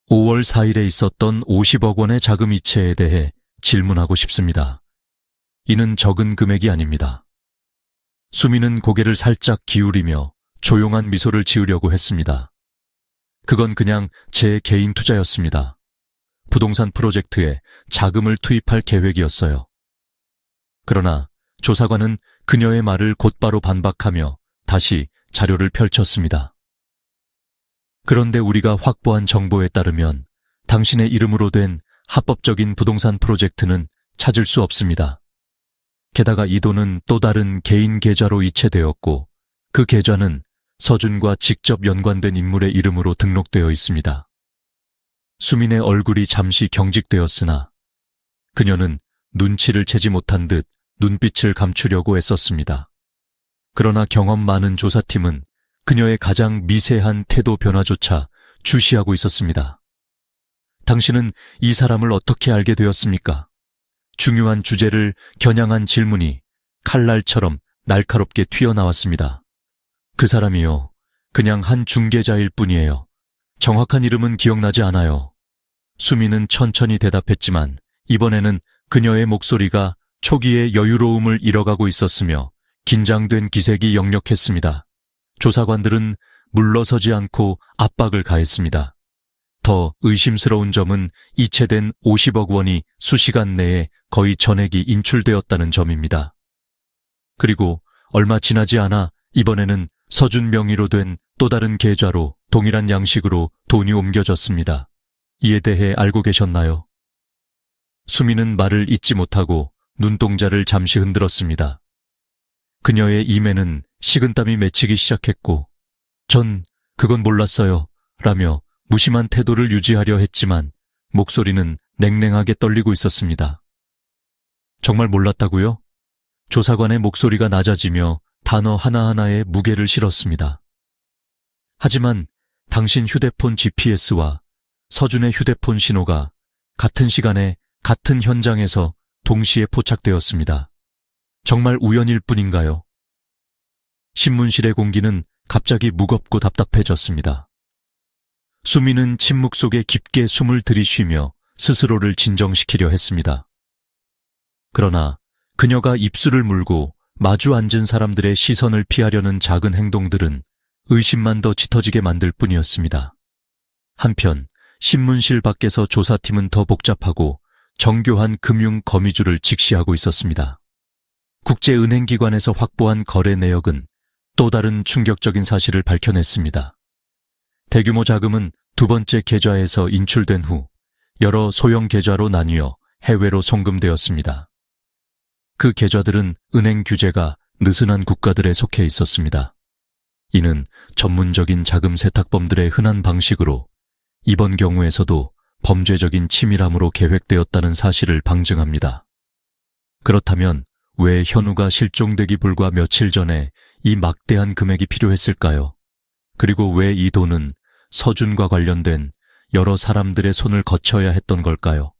5월 4일에 있었던 50억 원의 자금 이체에 대해 질문하고 싶습니다. 이는 적은 금액이 아닙니다. 수민은 고개를 살짝 기울이며 조용한 미소를 지으려고 했습니다. 그건 그냥 제 개인 투자였습니다. 부동산 프로젝트에 자금을 투입할 계획이었어요. 그러나 조사관은 그녀의 말을 곧바로 반박하며 다시 자료를 펼쳤습니다. 그런데 우리가 확보한 정보에 따르면 당신의 이름으로 된 합법적인 부동산 프로젝트는 찾을 수 없습니다. 게다가 이 돈은 또 다른 개인 계좌로 이체되었고 그 계좌는 서준과 직접 연관된 인물의 이름으로 등록되어 있습니다. 수민의 얼굴이 잠시 경직되었으나 그녀는 눈치를 채지 못한 듯 눈빛을 감추려고 애썼습니다. 그러나 경험 많은 조사팀은 그녀의 가장 미세한 태도 변화조차 주시하고 있었습니다. 당신은 이 사람을 어떻게 알게 되었습니까? 중요한 주제를 겨냥한 질문이 칼날처럼 날카롭게 튀어나왔습니다. 그 사람이요. 그냥 한 중개자일 뿐이에요. 정확한 이름은 기억나지 않아요. 수민은 천천히 대답했지만 이번에는 그녀의 목소리가 초기의 여유로움을 잃어가고 있었으며 긴장된 기색이 역력했습니다. 조사관들은 물러서지 않고 압박을 가했습니다. 더 의심스러운 점은 이체된 50억 원이 수시간 내에 거의 전액이 인출되었다는 점입니다. 그리고 얼마 지나지 않아 이번에는 서준 명의로 된 또 다른 계좌로 동일한 양식으로 돈이 옮겨졌습니다. 이에 대해 알고 계셨나요? 수민은 말을 잇지 못하고 눈동자를 잠시 흔들었습니다. 그녀의 입에는 식은땀이 맺히기 시작했고 전 그건 몰랐어요 라며 무심한 태도를 유지하려 했지만 목소리는 냉랭하게 떨리고 있었습니다. 정말 몰랐다고요? 조사관의 목소리가 낮아지며 단어 하나하나에 무게를 실었습니다. 하지만 당신 휴대폰 GPS와 서준의 휴대폰 신호가 같은 시간에 같은 현장에서 동시에 포착되었습니다. 정말 우연일 뿐인가요? 신문실의 공기는 갑자기 무겁고 답답해졌습니다. 수민은 침묵 속에 깊게 숨을 들이쉬며 스스로를 진정시키려 했습니다. 그러나 그녀가 입술을 물고 마주 앉은 사람들의 시선을 피하려는 작은 행동들은 의심만 더 짙어지게 만들 뿐이었습니다. 한편 신문실 밖에서 조사팀은 더 복잡하고 정교한 금융 거미줄을 직시하고 있었습니다. 국제은행기관에서 확보한 거래 내역은 또 다른 충격적인 사실을 밝혀냈습니다. 대규모 자금은 두 번째 계좌에서 인출된 후 여러 소형 계좌로 나뉘어 해외로 송금되었습니다. 그 계좌들은 은행 규제가 느슨한 국가들에 속해 있었습니다. 이는 전문적인 자금 세탁범들의 흔한 방식으로 이번 경우에서도 범죄적인 치밀함으로 계획되었다는 사실을 방증합니다. 그렇다면 왜 현우가 실종되기 불과 며칠 전에 이 막대한 금액이 필요했을까요? 그리고 왜 이 돈은 서준과 관련된 여러 사람들의 손을 거쳐야 했던 걸까요?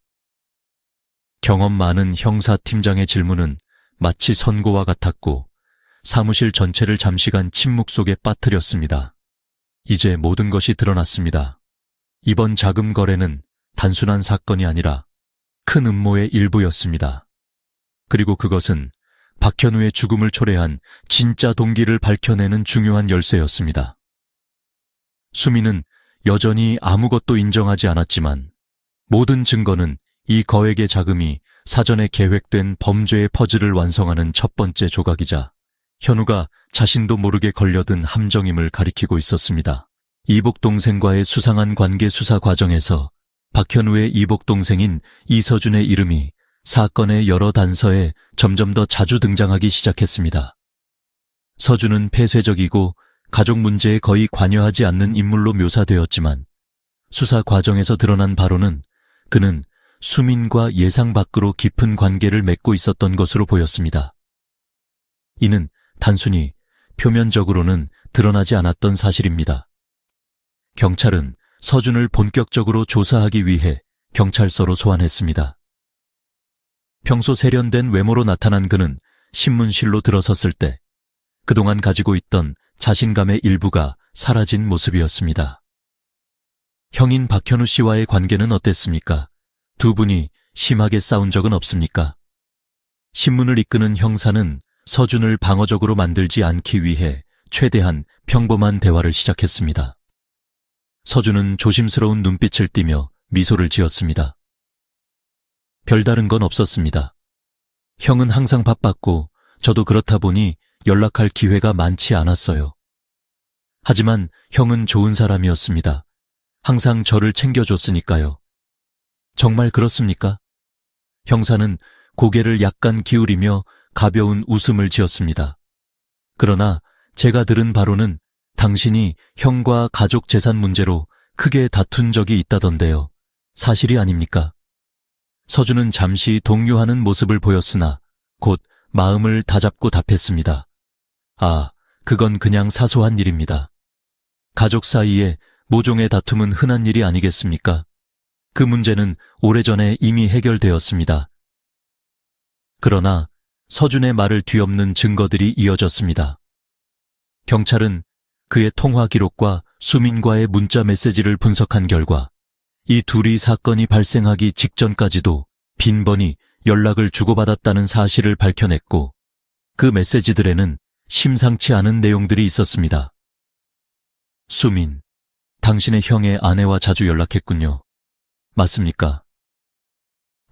경험 많은 형사팀장의 질문은 마치 선고와 같았고 사무실 전체를 잠시간 침묵 속에 빠뜨렸습니다. 이제 모든 것이 드러났습니다. 이번 자금 거래는 단순한 사건이 아니라 큰 음모의 일부였습니다. 그리고 그것은 박현우의 죽음을 초래한 진짜 동기를 밝혀내는 중요한 열쇠였습니다. 수민은 여전히 아무것도 인정하지 않았지만 모든 증거는 이 거액의 자금이 사전에 계획된 범죄의 퍼즐을 완성하는 첫 번째 조각이자 현우가 자신도 모르게 걸려든 함정임을 가리키고 있었습니다. 이복동생과의 수상한 관계 수사 과정에서 박현우의 이복동생인 이서준의 이름이 사건의 여러 단서에 점점 더 자주 등장하기 시작했습니다. 서준은 폐쇄적이고 가족 문제에 거의 관여하지 않는 인물로 묘사되었지만 수사 과정에서 드러난 바로는 그는 수민과 예상 밖으로 깊은 관계를 맺고 있었던 것으로 보였습니다. 이는 단순히 표면적으로는 드러나지 않았던 사실입니다. 경찰은 서준을 본격적으로 조사하기 위해 경찰서로 소환했습니다. 평소 세련된 외모로 나타난 그는 신문실로 들어섰을 때 그동안 가지고 있던 자신감의 일부가 사라진 모습이었습니다. 형인 박현우 씨와의 관계는 어땠습니까? 두 분이 심하게 싸운 적은 없습니까? 신문을 이끄는 형사는 서준을 방어적으로 만들지 않기 위해 최대한 평범한 대화를 시작했습니다. 서준은 조심스러운 눈빛을 띠며 미소를 지었습니다. 별다른 건 없었습니다. 형은 항상 바빴고 저도 그렇다 보니 연락할 기회가 많지 않았어요. 하지만 형은 좋은 사람이었습니다. 항상 저를 챙겨줬으니까요. 정말 그렇습니까? 형사는 고개를 약간 기울이며 가벼운 웃음을 지었습니다. 그러나 제가 들은 바로는 당신이 형과 가족 재산 문제로 크게 다툰 적이 있다던데요. 사실이 아닙니까? 서준은 잠시 동요하는 모습을 보였으나 곧 마음을 다잡고 답했습니다. 아, 그건 그냥 사소한 일입니다. 가족 사이에 모종의 다툼은 흔한 일이 아니겠습니까? 그 문제는 오래전에 이미 해결되었습니다. 그러나 서준의 말을 뒤엎는 증거들이 이어졌습니다. 경찰은 그의 통화 기록과 수민과의 문자 메시지를 분석한 결과 이 둘이 사건이 발생하기 직전까지도 빈번히 연락을 주고받았다는 사실을 밝혀냈고 그 메시지들에는 심상치 않은 내용들이 있었습니다. 수민, 당신의 형의 아내와 자주 연락했군요. 맞습니까?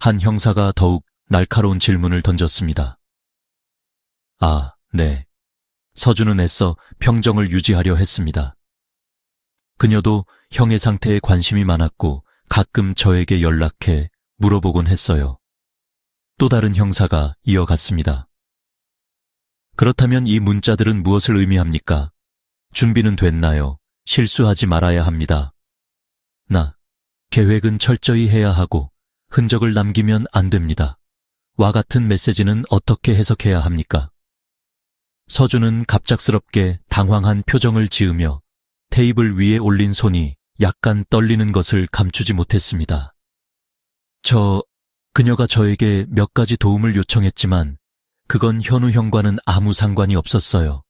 한 형사가 더욱 날카로운 질문을 던졌습니다. 아, 네. 서준은 애써 평정을 유지하려 했습니다. 그녀도 형의 상태에 관심이 많았고 가끔 저에게 연락해 물어보곤 했어요. 또 다른 형사가 이어갔습니다. 그렇다면 이 문자들은 무엇을 의미합니까? 준비는 됐나요? 실수하지 말아야 합니다. 계획은 철저히 해야 하고 흔적을 남기면 안 됩니다. 와 같은 메시지는 어떻게 해석해야 합니까? 서준은 갑작스럽게 당황한 표정을 지으며 테이블 위에 올린 손이 약간 떨리는 것을 감추지 못했습니다. 그녀가 저에게 몇 가지 도움을 요청했지만 그건 현우 형과는 아무 상관이 없었어요.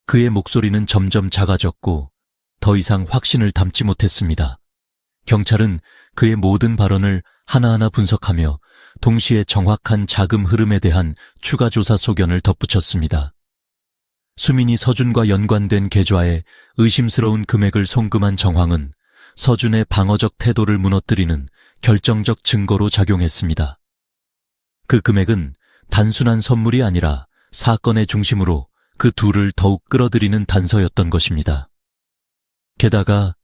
그의 목소리는 점점 작아졌고 더 이상 확신을 담지 못했습니다. 경찰은 그의 모든 발언을 하나하나 분석하며 동시에 정확한 자금 흐름에 대한 추가 조사 소견을 덧붙였습니다. 수민이 서준과 연관된 계좌에 의심스러운 금액을 송금한 정황은 서준의 방어적 태도를 무너뜨리는 결정적 증거로 작용했습니다. 그 금액은 단순한 선물이 아니라 사건의 중심으로 그 둘을 더욱 끌어들이는 단서였던 것입니다. 게다가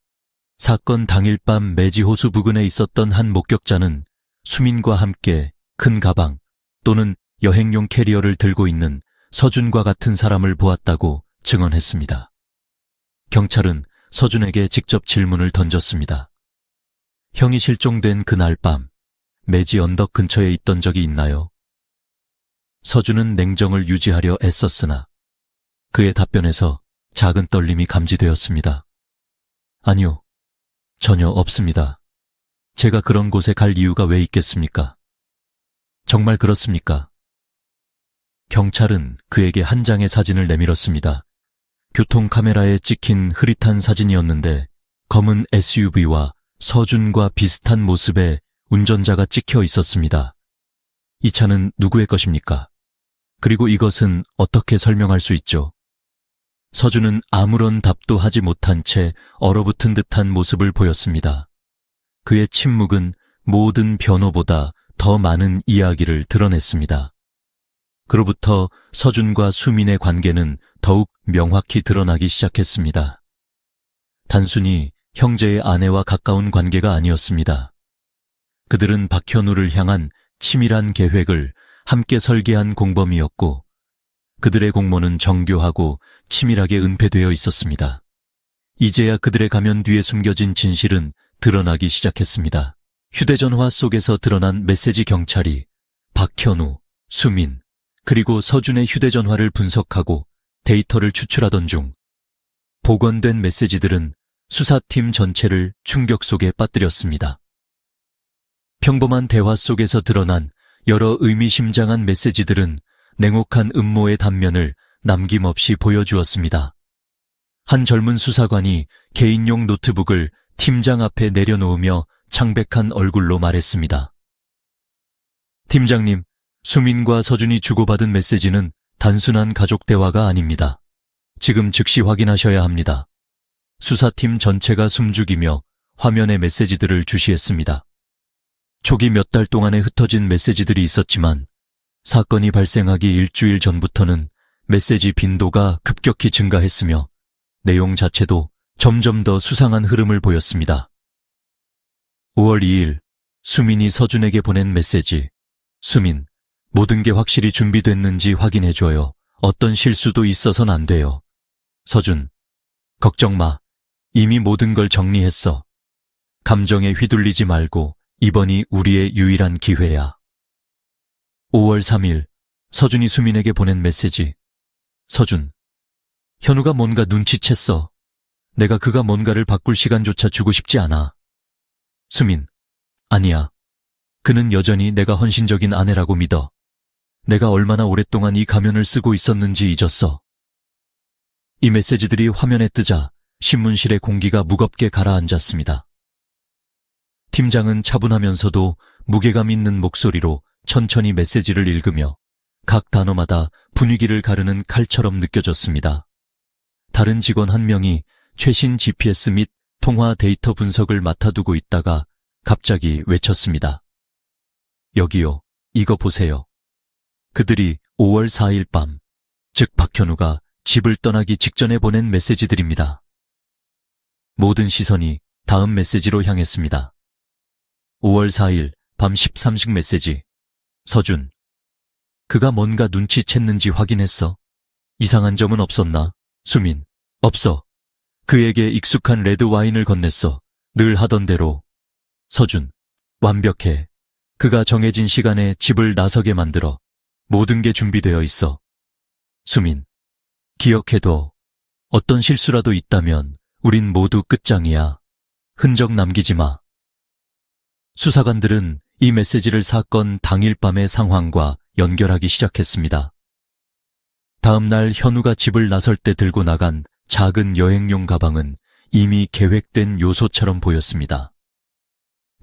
사건 당일 밤 매지호수 부근에 있었던 한 목격자는 수민과 함께 큰 가방 또는 여행용 캐리어를 들고 있는 서준과 같은 사람을 보았다고 증언했습니다. 경찰은 서준에게 직접 질문을 던졌습니다. 형이 실종된 그날 밤 매지 언덕 근처에 있던 적이 있나요? 서준은 냉정을 유지하려 애썼으나 그의 답변에서 작은 떨림이 감지되었습니다. 아니요, 전혀 없습니다. 제가 그런 곳에 갈 이유가 왜 있겠습니까? 정말 그렇습니까? 경찰은 그에게 한 장의 사진을 내밀었습니다. 교통카메라에 찍힌 흐릿한 사진이었는데 검은 SUV와 서준과 비슷한 모습의 운전자가 찍혀 있었습니다. 이 차는 누구의 것입니까? 그리고 이것은 어떻게 설명할 수 있죠? 서준은 아무런 답도 하지 못한 채 얼어붙은 듯한 모습을 보였습니다. 그의 침묵은 모든 변호보다 더 많은 이야기를 드러냈습니다. 그로부터 서준과 수민의 관계는 더욱 명확히 드러나기 시작했습니다. 단순히 형제의 아내와 가까운 관계가 아니었습니다. 그들은 박현우를 향한 치밀한 계획을 함께 설계한 공범이었고 그들의 공모는 정교하고 치밀하게 은폐되어 있었습니다. 이제야 그들의 가면 뒤에 숨겨진 진실은 드러나기 시작했습니다. 휴대전화 속에서 드러난 메시지 경찰이 박현우, 수민, 그리고 서준의 휴대전화를 분석하고 데이터를 추출하던 중 복원된 메시지들은 수사팀 전체를 충격 속에 빠뜨렸습니다. 평범한 대화 속에서 드러난 여러 의미심장한 메시지들은 냉혹한 음모의 단면을 남김없이 보여주었습니다. 한 젊은 수사관이 개인용 노트북을 팀장 앞에 내려놓으며 창백한 얼굴로 말했습니다. 팀장님, 수민과 서준이 주고받은 메시지는 단순한 가족 대화가 아닙니다. 지금 즉시 확인하셔야 합니다. 수사팀 전체가 숨죽이며 화면의 메시지들을 주시했습니다. 초기 몇 달 동안에 흩어진 메시지들이 있었지만 사건이 발생하기 일주일 전부터는 메시지 빈도가 급격히 증가했으며 내용 자체도 점점 더 수상한 흐름을 보였습니다. 5월 2일 수민이 서준에게 보낸 메시지. 수민, 모든 게 확실히 준비됐는지 확인해줘요. 어떤 실수도 있어선 안 돼요. 서준, 걱정 마. 이미 모든 걸 정리했어. 감정에 휘둘리지 말고 이번이 우리의 유일한 기회야. 5월 3일 서준이 수민에게 보낸 메시지. 서준, 현우가 뭔가 눈치챘어. 내가 그가 뭔가를 바꿀 시간조차 주고 싶지 않아. 수민, 아니야. 그는 여전히 내가 헌신적인 아내라고 믿어. 내가 얼마나 오랫동안 이 가면을 쓰고 있었는지 잊었어. 이 메시지들이 화면에 뜨자 신문실의 공기가 무겁게 가라앉았습니다. 팀장은 차분하면서도 무게감 있는 목소리로 천천히 메시지를 읽으며 각 단어마다 분위기를 가르는 칼처럼 느껴졌습니다. 다른 직원 한 명이 최신 GPS 및 통화 데이터 분석을 맡아두고 있다가 갑자기 외쳤습니다. 여기요, 이거 보세요. 그들이 5월 4일 밤, 즉 박현우가 집을 떠나기 직전에 보낸 메시지들입니다. 모든 시선이 다음 메시지로 향했습니다. 5월 4일 밤 13시 메시지. 서준, 그가 뭔가 눈치챘는지 확인했어? 이상한 점은 없었나? 수민, 없어. 그에게 익숙한 레드 와인을 건넸어. 늘 하던 대로. 서준, 완벽해. 그가 정해진 시간에 집을 나서게 만들어. 모든 게 준비되어 있어. 수민, 기억해둬. 어떤 실수라도 있다면 우린 모두 끝장이야. 흔적 남기지 마. 수사관들은 이 메시지를 사건 당일 밤의 상황과 연결하기 시작했습니다. 다음 날 현우가 집을 나설 때 들고 나간 작은 여행용 가방은 이미 계획된 요소처럼 보였습니다.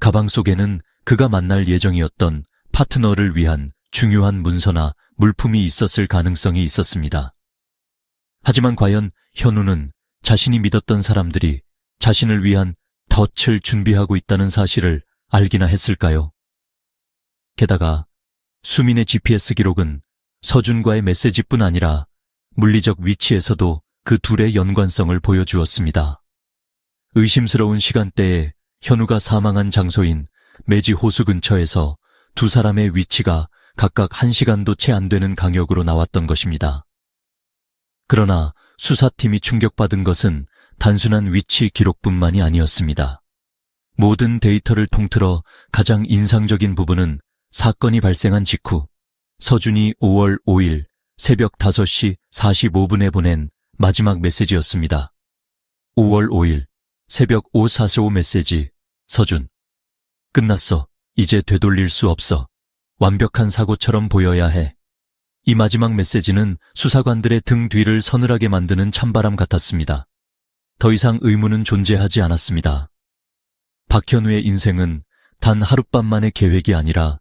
가방 속에는 그가 만날 예정이었던 파트너를 위한 중요한 문서나 물품이 있었을 가능성이 있었습니다. 하지만 과연 현우는 자신이 믿었던 사람들이 자신을 위한 덫을 준비하고 있다는 사실을 알기나 했을까요? 게다가 수민의 GPS 기록은 서준과의 메시지뿐 아니라 물리적 위치에서도 그 둘의 연관성을 보여주었습니다. 의심스러운 시간대에 현우가 사망한 장소인 매지 호수 근처에서 두 사람의 위치가 각각 1시간도 채 안 되는 간격으로 나왔던 것입니다. 그러나 수사팀이 충격받은 것은 단순한 위치 기록뿐만이 아니었습니다. 모든 데이터를 통틀어 가장 인상적인 부분은 사건이 발생한 직후 서준이 5월 5일 새벽 5시 45분에 보낸 마지막 메시지였습니다. 5월 5일 새벽 5:45 메시지. 서준, 끝났어. 이제 되돌릴 수 없어. 완벽한 사고처럼 보여야 해. 이 마지막 메시지는 수사관들의 등 뒤를 서늘하게 만드는 찬바람 같았습니다. 더 이상 의문은 존재하지 않았습니다. 박현우의 인생은 단 하룻밤만의 계획이 아니라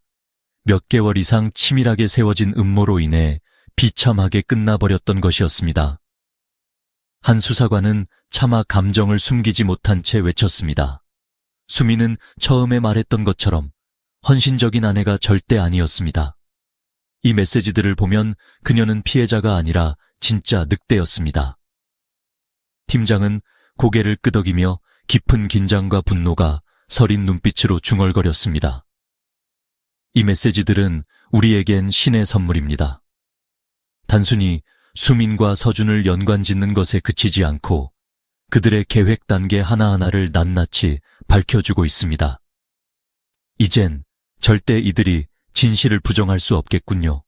몇 개월 이상 치밀하게 세워진 음모로 인해 비참하게 끝나버렸던 것이었습니다. 한 수사관은 차마 감정을 숨기지 못한 채 외쳤습니다. 수미는 처음에 말했던 것처럼 헌신적인 아내가 절대 아니었습니다. 이 메시지들을 보면 그녀는 피해자가 아니라 진짜 늑대였습니다. 팀장은 고개를 끄덕이며 깊은 긴장과 분노가 서린 눈빛으로 중얼거렸습니다. 이 메시지들은 우리에겐 신의 선물입니다. 단순히 수민과 서준을 연관짓는 것에 그치지 않고 그들의 계획 단계 하나하나를 낱낱이 밝혀주고 있습니다. 이젠 절대 이들이 진실을 부정할 수 없겠군요.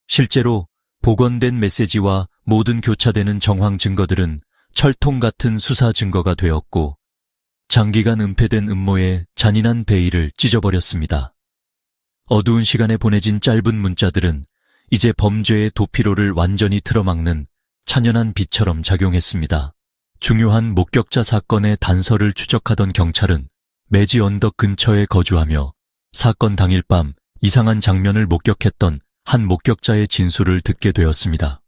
실제로 복원된 메시지와 모든 교차되는 정황 증거들은 철통 같은 수사 증거가 되었고 장기간 은폐된 음모의 잔인한 베일을 찢어버렸습니다. 어두운 시간에 보내진 짧은 문자들은 이제 범죄의 도피로를 완전히 틀어막는 찬연한 빛처럼 작용했습니다. 중요한 목격자 사건의 단서를 추적하던 경찰은 매지 언덕 근처에 거주하며 사건 당일 밤 이상한 장면을 목격했던 한 목격자의 진술을 듣게 되었습니다.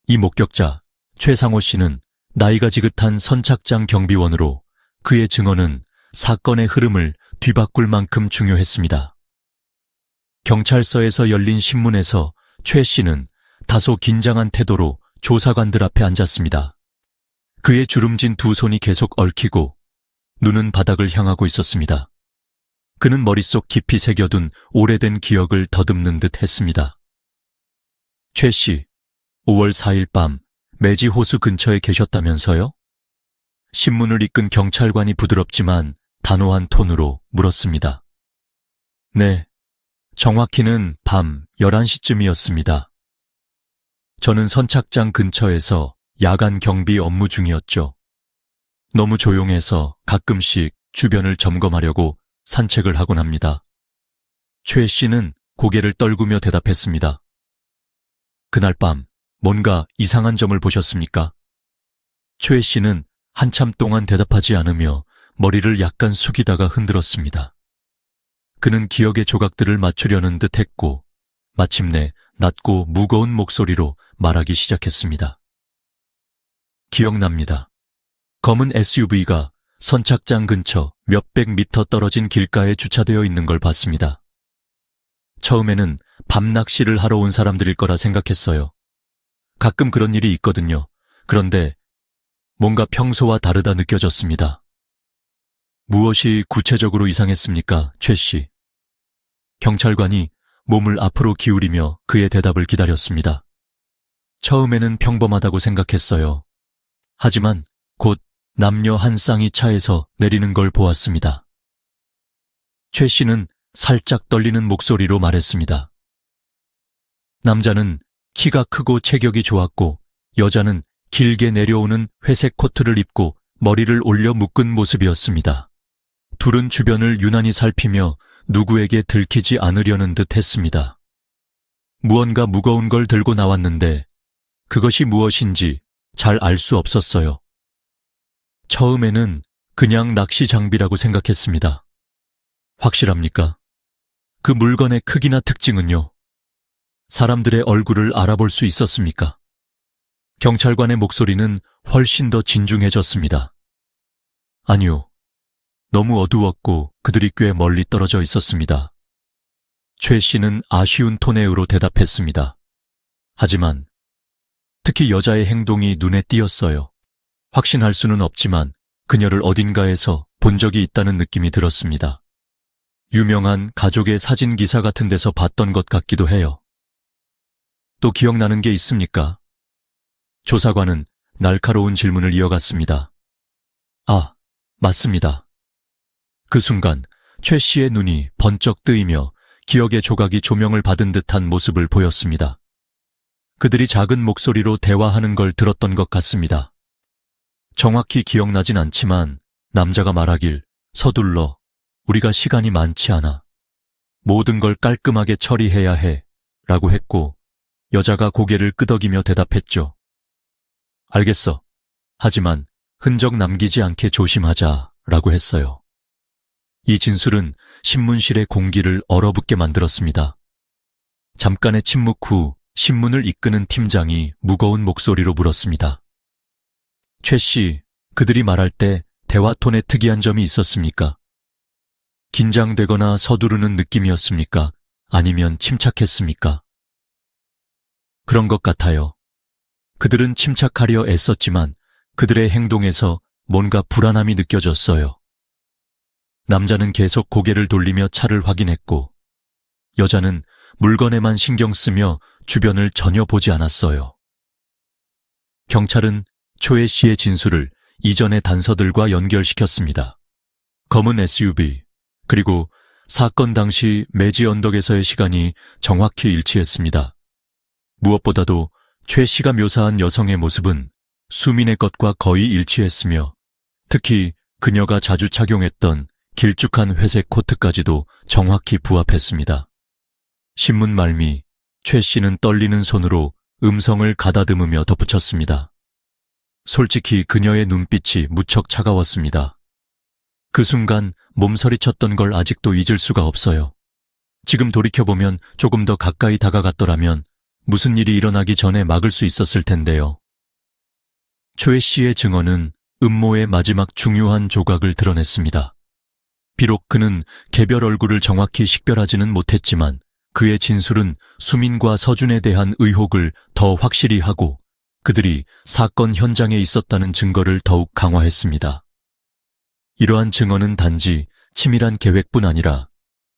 이 목격자 최상호 씨는 나이가 지긋한 선착장 경비원으로 그의 증언은 사건의 흐름을 뒤바꿀 만큼 중요했습니다. 경찰서에서 열린 신문에서 최 씨는 다소 긴장한 태도로 조사관들 앞에 앉았습니다. 그의 주름진 두 손이 계속 얽히고 눈은 바닥을 향하고 있었습니다. 그는 머릿속 깊이 새겨둔 오래된 기억을 더듬는 듯 했습니다. 최 씨, 5월 4일 밤 매지 호수 근처에 계셨다면서요? 신문을 이끈 경찰관이 부드럽지만 단호한 톤으로 물었습니다. 네, 정확히는 밤 11시쯤이었습니다. 저는 선착장 근처에서 야간 경비 업무 중이었죠. 너무 조용해서 가끔씩 주변을 점검하려고 산책을 하곤 합니다. 최 씨는 고개를 떨구며 대답했습니다. 그날 밤 뭔가 이상한 점을 보셨습니까? 최 씨는 한참 동안 대답하지 않으며 머리를 약간 숙이다가 흔들었습니다. 그는 기억의 조각들을 맞추려는 듯 했고 마침내 낮고 무거운 목소리로 말하기 시작했습니다. 기억납니다. 검은 SUV가 선착장 근처 몇백 미터 떨어진 길가에 주차되어 있는 걸 봤습니다. 처음에는 밤 낚시를 하러 온 사람들일 거라 생각했어요. 가끔 그런 일이 있거든요. 그런데 뭔가 평소와 다르다 느껴졌습니다. 무엇이 구체적으로 이상했습니까, 최 씨? 경찰관이 몸을 앞으로 기울이며 그의 대답을 기다렸습니다. 처음에는 평범하다고 생각했어요. 하지만 곧 남녀 한 쌍이 차에서 내리는 걸 보았습니다. 최 씨는 살짝 떨리는 목소리로 말했습니다. 남자는 키가 크고 체격이 좋았고 여자는 길게 내려오는 회색 코트를 입고 머리를 올려 묶은 모습이었습니다. 둘은 주변을 유난히 살피며 누구에게 들키지 않으려는 듯 했습니다. 무언가 무거운 걸 들고 나왔는데 그것이 무엇인지 잘 알 수 없었어요. 처음에는 그냥 낚시 장비라고 생각했습니다. 확실합니까? 그 물건의 크기나 특징은요? 사람들의 얼굴을 알아볼 수 있었습니까? 경찰관의 목소리는 훨씬 더 진중해졌습니다. 아니요. 너무 어두웠고 그들이 꽤 멀리 떨어져 있었습니다. 최 씨는 아쉬운 톤으로 대답했습니다. 하지만 특히 여자의 행동이 눈에 띄었어요. 확신할 수는 없지만 그녀를 어딘가에서 본 적이 있다는 느낌이 들었습니다. 유명한 가족의 사진 기사 같은 데서 봤던 것 같기도 해요. 또 기억나는 게 있습니까? 조사관은 날카로운 질문을 이어갔습니다. 아, 맞습니다. 그 순간 최 씨의 눈이 번쩍 뜨이며 기억의 조각이 조명을 받은 듯한 모습을 보였습니다. 그들이 작은 목소리로 대화하는 걸 들었던 것 같습니다. 정확히 기억나진 않지만 남자가 말하길 서둘러 우리가 시간이 많지 않아. 모든 걸 깔끔하게 처리해야 해 라고 했고 여자가 고개를 끄덕이며 대답했죠. 알겠어. 하지만 흔적 남기지 않게 조심하자 라고 했어요. 이 진술은 신문실의 공기를 얼어붙게 만들었습니다. 잠깐의 침묵 후 신문을 이끄는 팀장이 무거운 목소리로 물었습니다. 최 씨, 그들이 말할 때 대화 톤에 특이한 점이 있었습니까? 긴장되거나 서두르는 느낌이었습니까? 아니면 침착했습니까? 그런 것 같아요. 그들은 침착하려 애썼지만 그들의 행동에서 뭔가 불안함이 느껴졌어요. 남자는 계속 고개를 돌리며 차를 확인했고 여자는 물건에만 신경 쓰며 주변을 전혀 보지 않았어요. 경찰은 초혜 씨의 진술을 이전의 단서들과 연결시켰습니다. 검은 SUV, 그리고 사건 당시 매지 언덕에서의 시간이 정확히 일치했습니다. 무엇보다도 최 씨가 묘사한 여성의 모습은 수민의 것과 거의 일치했으며 특히 그녀가 자주 착용했던 길쭉한 회색 코트까지도 정확히 부합했습니다. 신문 말미, 최 씨는 떨리는 손으로 음성을 가다듬으며 덧붙였습니다. 솔직히 그녀의 눈빛이 무척 차가웠습니다. 그 순간 몸서리쳤던 걸 아직도 잊을 수가 없어요. 지금 돌이켜보면 조금 더 가까이 다가갔더라면 무슨 일이 일어나기 전에 막을 수 있었을 텐데요. 초혜 씨의 증언은 음모의 마지막 중요한 조각을 드러냈습니다. 비록 그는 개별 얼굴을 정확히 식별하지는 못했지만 그의 진술은 수민과 서준에 대한 의혹을 더 확실히 하고 그들이 사건 현장에 있었다는 증거를 더욱 강화했습니다. 이러한 증언은 단지 치밀한 계획뿐 아니라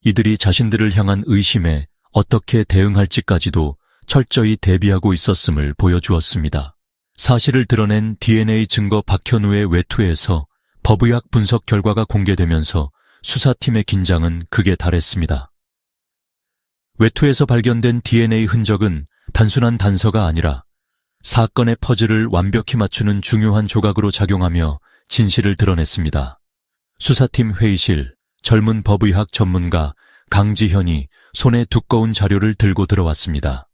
이들이 자신들을 향한 의심에 어떻게 대응할지까지도 철저히 대비하고 있었음을 보여주었습니다. 사실을 드러낸 DNA 증거 박현우의 외투에서 법의학 분석 결과가 공개되면서 수사팀의 긴장은 극에 달했습니다. 외투에서 발견된 DNA 흔적은 단순한 단서가 아니라 사건의 퍼즐을 완벽히 맞추는 중요한 조각으로 작용하며 진실을 드러냈습니다. 수사팀 회의실, 젊은 법의학 전문가 강지현이 손에 두꺼운 자료를 들고 들어왔습니다.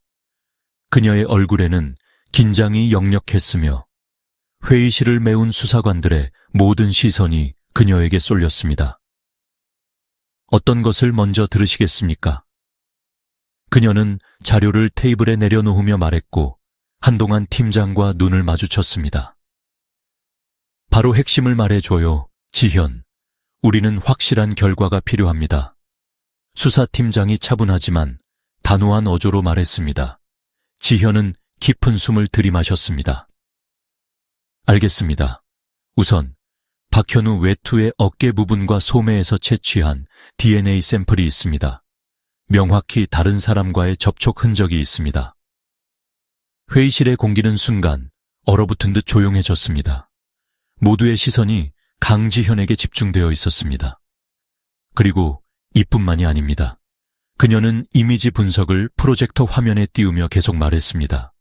그녀의 얼굴에는 긴장이 역력했으며 회의실을 메운 수사관들의 모든 시선이 그녀에게 쏠렸습니다. 어떤 것을 먼저 들으시겠습니까? 그녀는 자료를 테이블에 내려놓으며 말했고 한동안 팀장과 눈을 마주쳤습니다. 바로 핵심을 말해줘요, 지현. 우리는 확실한 결과가 필요합니다. 수사팀장이 차분하지만 단호한 어조로 말했습니다. 지현은 깊은 숨을 들이마셨습니다. 알겠습니다. 우선 박현우 외투의 어깨 부분과 소매에서 채취한 DNA 샘플이 있습니다. 명확히 다른 사람과의 접촉 흔적이 있습니다. 회의실의 공기는 순간 얼어붙은 듯 조용해졌습니다. 모두의 시선이 강지현에게 집중되어 있었습니다. 그리고 이뿐만이 아닙니다. 그녀는 이미지 분석을 프로젝터 화면에 띄우며 계속 말했습니다.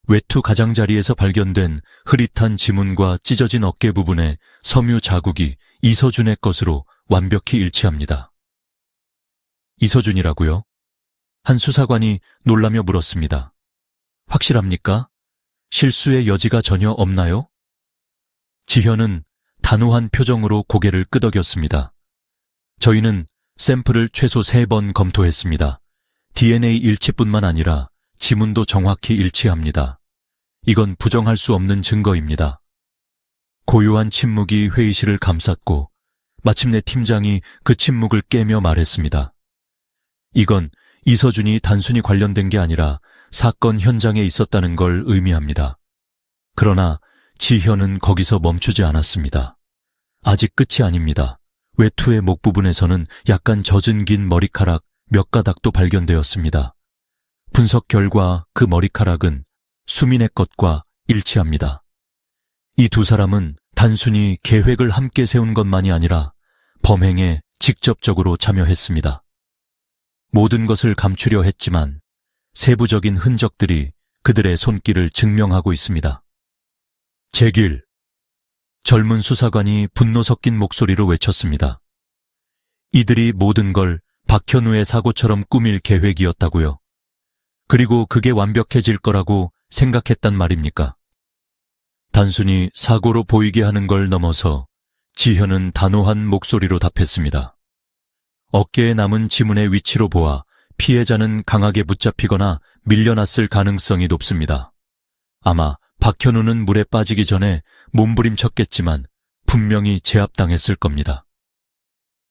외투 가장자리에서 발견된 흐릿한 지문과 찢어진 어깨 부분의 섬유 자국이 이서준의 것으로 완벽히 일치합니다. 이서준이라고요? 한 수사관이 놀라며 물었습니다. 확실합니까? 실수의 여지가 전혀 없나요? 지현은 단호한 표정으로 고개를 끄덕였습니다. 저희는 샘플을 최소 3번 검토했습니다. DNA 일치뿐만 아니라 지문도 정확히 일치합니다. 이건 부정할 수 없는 증거입니다. 고요한 침묵이 회의실을 감쌌고 마침내 팀장이 그 침묵을 깨며 말했습니다. 이건 이서준이 단순히 관련된 게 아니라 사건 현장에 있었다는 걸 의미합니다. 그러나 지현은 거기서 멈추지 않았습니다. 아직 끝이 아닙니다. 외투의 목 부분에서는 약간 젖은 긴 머리카락 몇 가닥도 발견되었습니다. 분석 결과 그 머리카락은 수민의 것과 일치합니다. 이 두 사람은 단순히 계획을 함께 세운 것만이 아니라 범행에 직접적으로 참여했습니다. 모든 것을 감추려 했지만 세부적인 흔적들이 그들의 손길을 증명하고 있습니다. 제길, 젊은 수사관이 분노 섞인 목소리로 외쳤습니다. 이들이 모든 걸 박현우의 사고처럼 꾸밀 계획이었다고요. 그리고 그게 완벽해질 거라고 생각했단 말입니까? 단순히 사고로 보이게 하는 걸 넘어서 지현은 단호한 목소리로 답했습니다. 어깨에 남은 지문의 위치로 보아 피해자는 강하게 붙잡히거나 밀려났을 가능성이 높습니다. 아마 박현우는 물에 빠지기 전에 몸부림쳤겠지만 분명히 제압당했을 겁니다.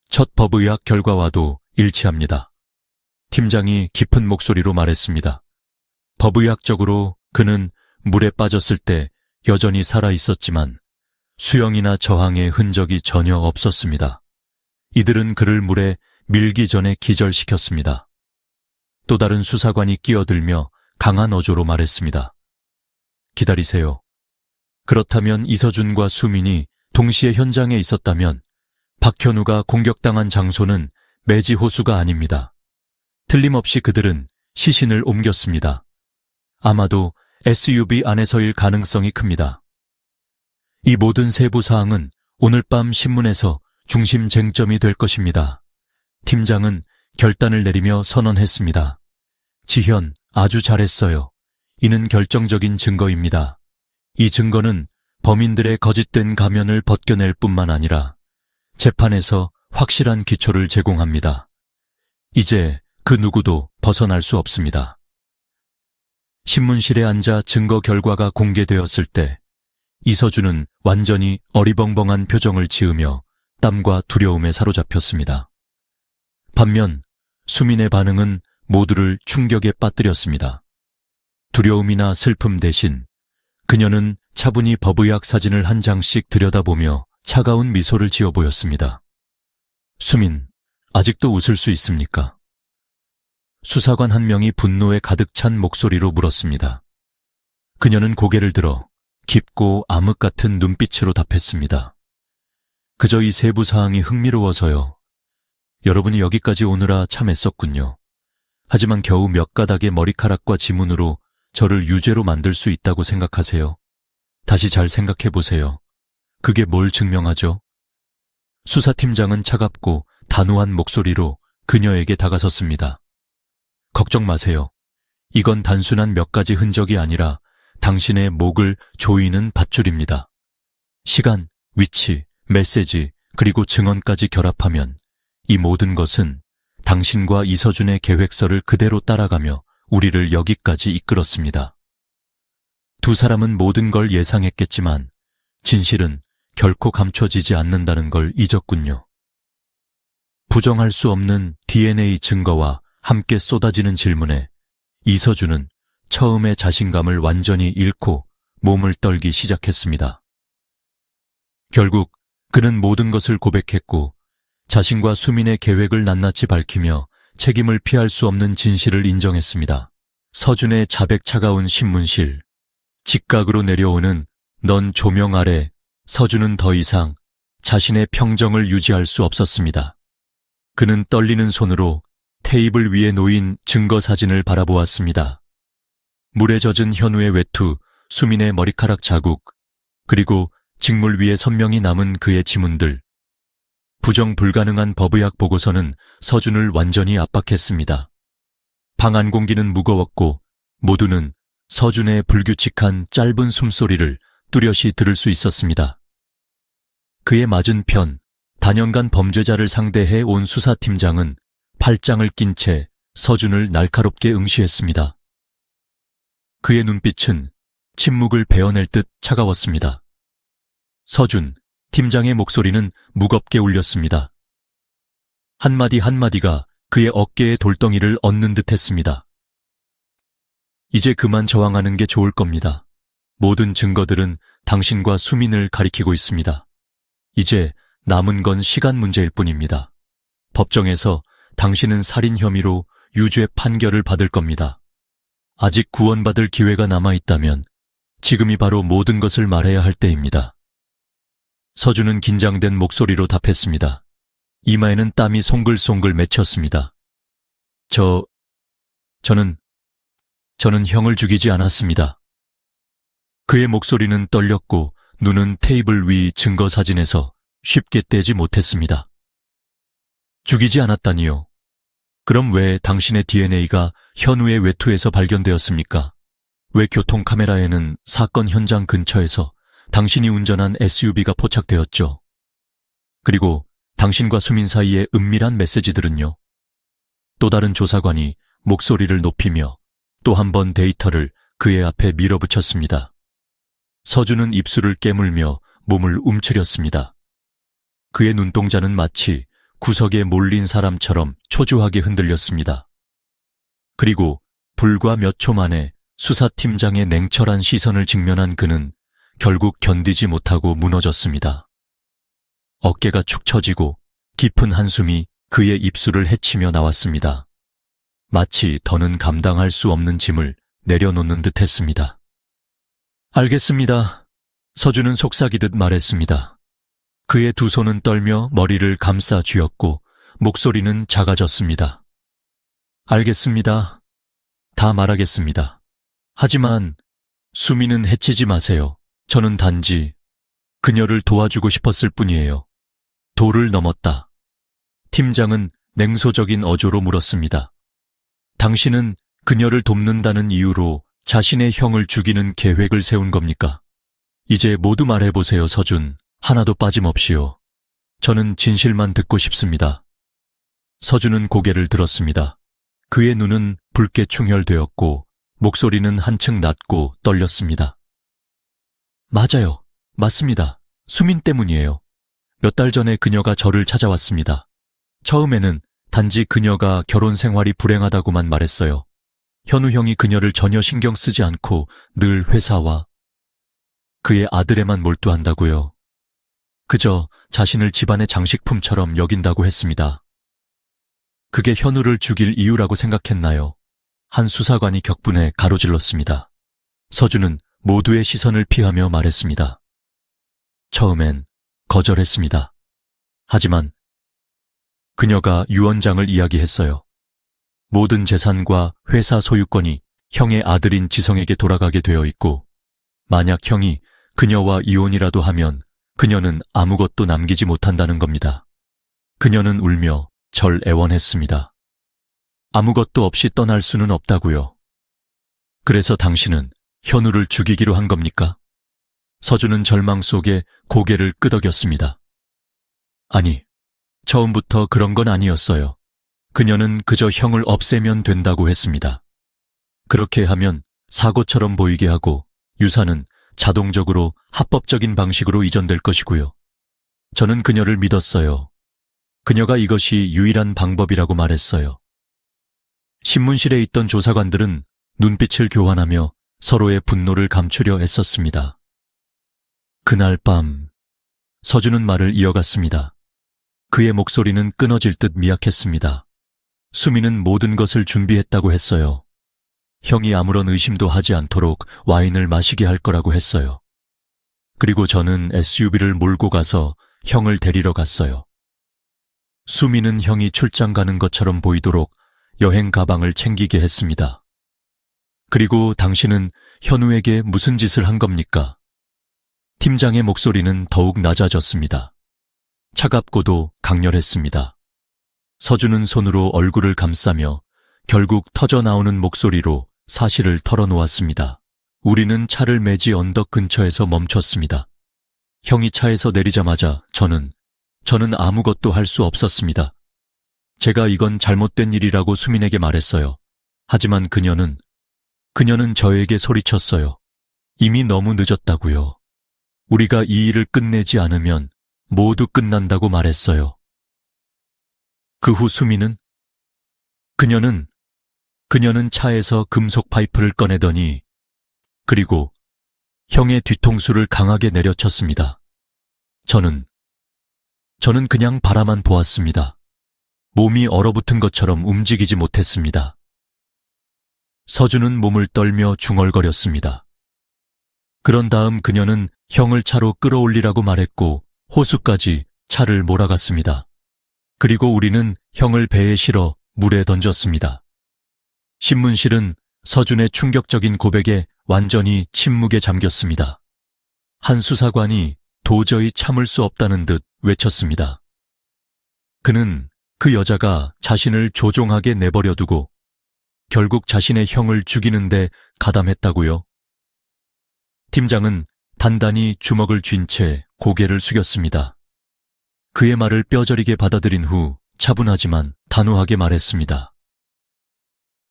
첫 법의학 결과와도 일치합니다. 팀장이 깊은 목소리로 말했습니다. 법의학적으로 그는 물에 빠졌을 때 여전히 살아 있었지만 수영이나 저항의 흔적이 전혀 없었습니다. 이들은 그를 물에 밀기 전에 기절시켰습니다. 또 다른 수사관이 끼어들며 강한 어조로 말했습니다. 기다리세요. 그렇다면 이서준과 수민이 동시에 현장에 있었다면 박현우가 공격당한 장소는 매지 호수가 아닙니다. 틀림없이 그들은 시신을 옮겼습니다. 아마도 SUV 안에서일 가능성이 큽니다. 이 모든 세부 사항은 오늘 밤 신문에서 중심 쟁점이 될 것입니다. 팀장은 결단을 내리며 선언했습니다. 지현, 아주 잘했어요. 이는 결정적인 증거입니다. 이 증거는 범인들의 거짓된 가면을 벗겨낼 뿐만 아니라 재판에서 확실한 기초를 제공합니다. 이제 그 누구도 벗어날 수 없습니다. 신문실에 앉아 증거 결과가 공개되었을 때 이서준은 완전히 어리벙벙한 표정을 지으며 땀과 두려움에 사로잡혔습니다. 반면 수민의 반응은 모두를 충격에 빠뜨렸습니다. 두려움이나 슬픔 대신 그녀는 차분히 법의학 사진을 한 장씩 들여다보며 차가운 미소를 지어 보였습니다. 수민, 아직도 웃을 수 있습니까? 수사관 한 명이 분노에 가득 찬 목소리로 물었습니다. 그녀는 고개를 들어 깊고 암흑 같은 눈빛으로 답했습니다. 그저 이 세부 사항이 흥미로워서요. 여러분이 여기까지 오느라 참 애썼군요. 하지만 겨우 몇 가닥의 머리카락과 지문으로 저를 유죄로 만들 수 있다고 생각하세요? 다시 잘 생각해 보세요. 그게 뭘 증명하죠? 수사팀장은 차갑고 단호한 목소리로 그녀에게 다가섰습니다. 걱정 마세요. 이건 단순한 몇 가지 흔적이 아니라 당신의 목을 조이는 밧줄입니다. 시간, 위치, 메시지, 그리고 증언까지 결합하면 이 모든 것은 당신과 이서준의 계획서를 그대로 따라가며 우리를 여기까지 이끌었습니다. 두 사람은 모든 걸 예상했겠지만 진실은 결코 감춰지지 않는다는 걸 잊었군요. 부정할 수 없는 DNA 증거와 함께 쏟아지는 질문에 이서준은 처음에 자신감을 완전히 잃고 몸을 떨기 시작했습니다. 결국 그는 모든 것을 고백했고 자신과 수민의 계획을 낱낱이 밝히며 책임을 피할 수 없는 진실을 인정했습니다. 서준의 자백 차가운 신문실, 직각으로 내려오는 넌 조명 아래 서준은 더 이상 자신의 평정을 유지할 수 없었습니다. 그는 떨리는 손으로 테이블 위에 놓인 증거 사진을 바라보았습니다. 물에 젖은 현우의 외투, 수민의 머리카락 자국, 그리고 직물 위에 선명히 남은 그의 지문들. 부정 불가능한 법의학 보고서는 서준을 완전히 압박했습니다. 방 안 공기는 무거웠고 모두는 서준의 불규칙한 짧은 숨소리를 뚜렷이 들을 수 있었습니다. 그의 맞은편, 단연간 범죄자를 상대해 온 수사팀장은 팔짱을 낀 채 서준을 날카롭게 응시했습니다. 그의 눈빛은 침묵을 베어낼 듯 차가웠습니다. 서준, 팀장의 목소리는 무겁게 울렸습니다. 한마디 한마디가 그의 어깨에 돌덩이를 얹는 듯 했습니다. 이제 그만 저항하는 게 좋을 겁니다. 모든 증거들은 당신과 수민을 가리키고 있습니다. 이제 남은 건 시간 문제일 뿐입니다. 법정에서 당신은 살인 혐의로 유죄 판결을 받을 겁니다. 아직 구원받을 기회가 남아있다면 지금이 바로 모든 것을 말해야 할 때입니다. 서준은 긴장된 목소리로 답했습니다. 이마에는 땀이 송글송글 맺혔습니다. 저는 형을 죽이지 않았습니다. 그의 목소리는 떨렸고 눈은 테이블 위 증거 사진에서 쉽게 떼지 못했습니다. 죽이지 않았다니요. 그럼 왜 당신의 DNA가 현우의 외투에서 발견되었습니까? 왜 교통카메라에는 사건 현장 근처에서 당신이 운전한 SUV가 포착되었죠? 그리고 당신과 수민 사이의 은밀한 메시지들은요? 또 다른 조사관이 목소리를 높이며 또 한 번 데이터를 그의 앞에 밀어붙였습니다. 서준은 입술을 깨물며 몸을 움츠렸습니다. 그의 눈동자는 마치 구석에 몰린 사람처럼 초조하게 흔들렸습니다. 그리고 불과 몇 초 만에 수사팀장의 냉철한 시선을 직면한 그는 결국 견디지 못하고 무너졌습니다. 어깨가 축 처지고 깊은 한숨이 그의 입술을 헤치며 나왔습니다. 마치 더는 감당할 수 없는 짐을 내려놓는 듯 했습니다. 알겠습니다. 서준은 속삭이듯 말했습니다. 그의 두 손은 떨며 머리를 감싸 쥐었고 목소리는 작아졌습니다. 알겠습니다. 다 말하겠습니다. 하지만 수미는 해치지 마세요. 저는 단지 그녀를 도와주고 싶었을 뿐이에요. 도를 넘었다. 팀장은 냉소적인 어조로 물었습니다. 당신은 그녀를 돕는다는 이유로 자신의 형을 죽이는 계획을 세운 겁니까? 이제 모두 말해보세요, 서준. 하나도 빠짐없이요. 저는 진실만 듣고 싶습니다. 서준은 고개를 들었습니다. 그의 눈은 붉게 충혈되었고 목소리는 한층 낮고 떨렸습니다. 맞아요. 맞습니다. 수민 때문이에요. 몇 달 전에 그녀가 저를 찾아왔습니다. 처음에는 단지 그녀가 결혼 생활이 불행하다고만 말했어요. 현우 형이 그녀를 전혀 신경 쓰지 않고 늘 회사와 그의 아들에만 몰두한다고요. 그저 자신을 집안의 장식품처럼 여긴다고 했습니다. 그게 현우를 죽일 이유라고 생각했나요? 한 수사관이 격분해 가로질렀습니다. 서준은 모두의 시선을 피하며 말했습니다. 처음엔 거절했습니다. 하지만 그녀가 유언장을 이야기했어요. 모든 재산과 회사 소유권이 형의 아들인 지성에게 돌아가게 되어 있고 만약 형이 그녀와 이혼이라도 하면 그녀는 아무것도 남기지 못한다는 겁니다. 그녀는 울며 절 애원했습니다. 아무것도 없이 떠날 수는 없다고요. 그래서 당신은 현우를 죽이기로 한 겁니까? 서준은 절망 속에 고개를 끄덕였습니다. 아니, 처음부터 그런 건 아니었어요. 그녀는 그저 형을 없애면 된다고 했습니다. 그렇게 하면 사고처럼 보이게 하고 유산은 자동적으로 합법적인 방식으로 이전될 것이고요. 저는 그녀를 믿었어요. 그녀가 이것이 유일한 방법이라고 말했어요. 신문실에 있던 조사관들은 눈빛을 교환하며 서로의 분노를 감추려 애썼습니다. 그날 밤, 서준은 말을 이어갔습니다. 그의 목소리는 끊어질 듯 미약했습니다. 수미는 모든 것을 준비했다고 했어요. 형이 아무런 의심도 하지 않도록 와인을 마시게 할 거라고 했어요. 그리고 저는 SUV를 몰고 가서 형을 데리러 갔어요. 수미는 형이 출장 가는 것처럼 보이도록 여행 가방을 챙기게 했습니다. 그리고 당신은 현우에게 무슨 짓을 한 겁니까? 팀장의 목소리는 더욱 낮아졌습니다. 차갑고도 강렬했습니다. 서준은 손으로 얼굴을 감싸며 결국 터져나오는 목소리로 사실을 털어놓았습니다. 우리는 차를 매지 언덕 근처에서 멈췄습니다. 형이 차에서 내리자마자 저는 아무것도 할 수 없었습니다. 제가 이건 잘못된 일이라고 수민에게 말했어요. 하지만 그녀는 저에게 소리쳤어요. 이미 너무 늦었다고요. 우리가 이 일을 끝내지 않으면 모두 끝난다고 말했어요. 그 후 수민은? 그녀는 차에서 금속 파이프를 꺼내더니 그리고 형의 뒤통수를 강하게 내려쳤습니다. 저는 그냥 바라만 보았습니다. 몸이 얼어붙은 것처럼 움직이지 못했습니다. 서준은 몸을 떨며 중얼거렸습니다. 그런 다음 그녀는 형을 차로 끌어올리라고 말했고 호수까지 차를 몰아갔습니다. 그리고 우리는 형을 배에 실어 물에 던졌습니다. 신문실은 서준의 충격적인 고백에 완전히 침묵에 잠겼습니다. 한 수사관이 도저히 참을 수 없다는 듯 외쳤습니다. 그는 그 여자가 자신을 조종하게 내버려두고 결국 자신의 형을 죽이는데 가담했다고요. 팀장은 단단히 주먹을 쥔 채 고개를 숙였습니다. 그의 말을 뼈저리게 받아들인 후 차분하지만 단호하게 말했습니다.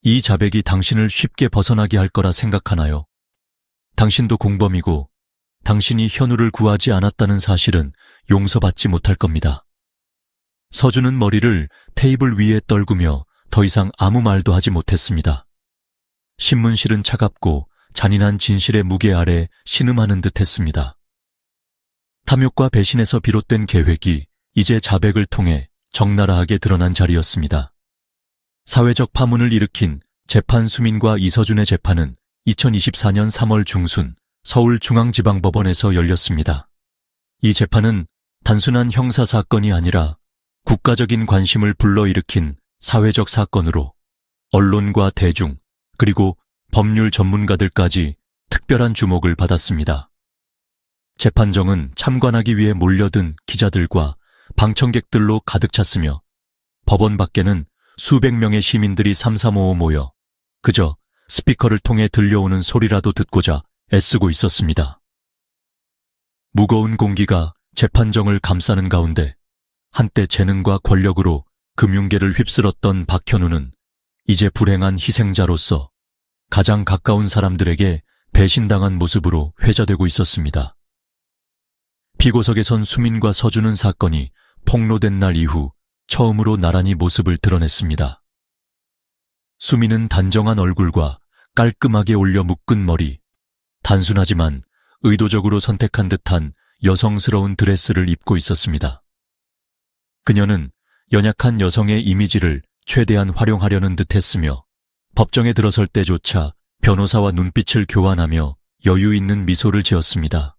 이 자백이 당신을 쉽게 벗어나게 할 거라 생각하나요? 당신도 공범이고 당신이 현우를 구하지 않았다는 사실은 용서받지 못할 겁니다. 서준은 머리를 테이블 위에 떨구며 더 이상 아무 말도 하지 못했습니다. 신문실은 차갑고 잔인한 진실의 무게 아래 신음하는 듯 했습니다. 탐욕과 배신에서 비롯된 계획이 이제 자백을 통해 적나라하게 드러난 자리였습니다. 사회적 파문을 일으킨 재판 수민과 이서준의 재판은 2024년 3월 중순 서울중앙지방법원에서 열렸습니다. 이 재판은 단순한 형사사건이 아니라 국가적인 관심을 불러일으킨 사회적 사건으로 언론과 대중 그리고 법률 전문가들까지 특별한 주목을 받았습니다. 재판정은 참관하기 위해 몰려든 기자들과 방청객들로 가득 찼으며 법원 밖에는 수백 명의 시민들이 삼삼오오 모여 그저 스피커를 통해 들려오는 소리라도 듣고자 애쓰고 있었습니다. 무거운 공기가 재판정을 감싸는 가운데 한때 재능과 권력으로 금융계를 휩쓸었던 박현우는 이제 불행한 희생자로서 가장 가까운 사람들에게 배신당한 모습으로 회자되고 있었습니다. 피고석에 선 수민과 서준은 사건이 폭로된 날 이후 처음으로 나란히 모습을 드러냈습니다. 수민은 단정한 얼굴과 깔끔하게 올려 묶은 머리, 단순하지만 의도적으로 선택한 듯한 여성스러운 드레스를 입고 있었습니다. 그녀는 연약한 여성의 이미지를 최대한 활용하려는 듯 했으며 법정에 들어설 때조차 변호사와 눈빛을 교환하며 여유 있는 미소를 지었습니다.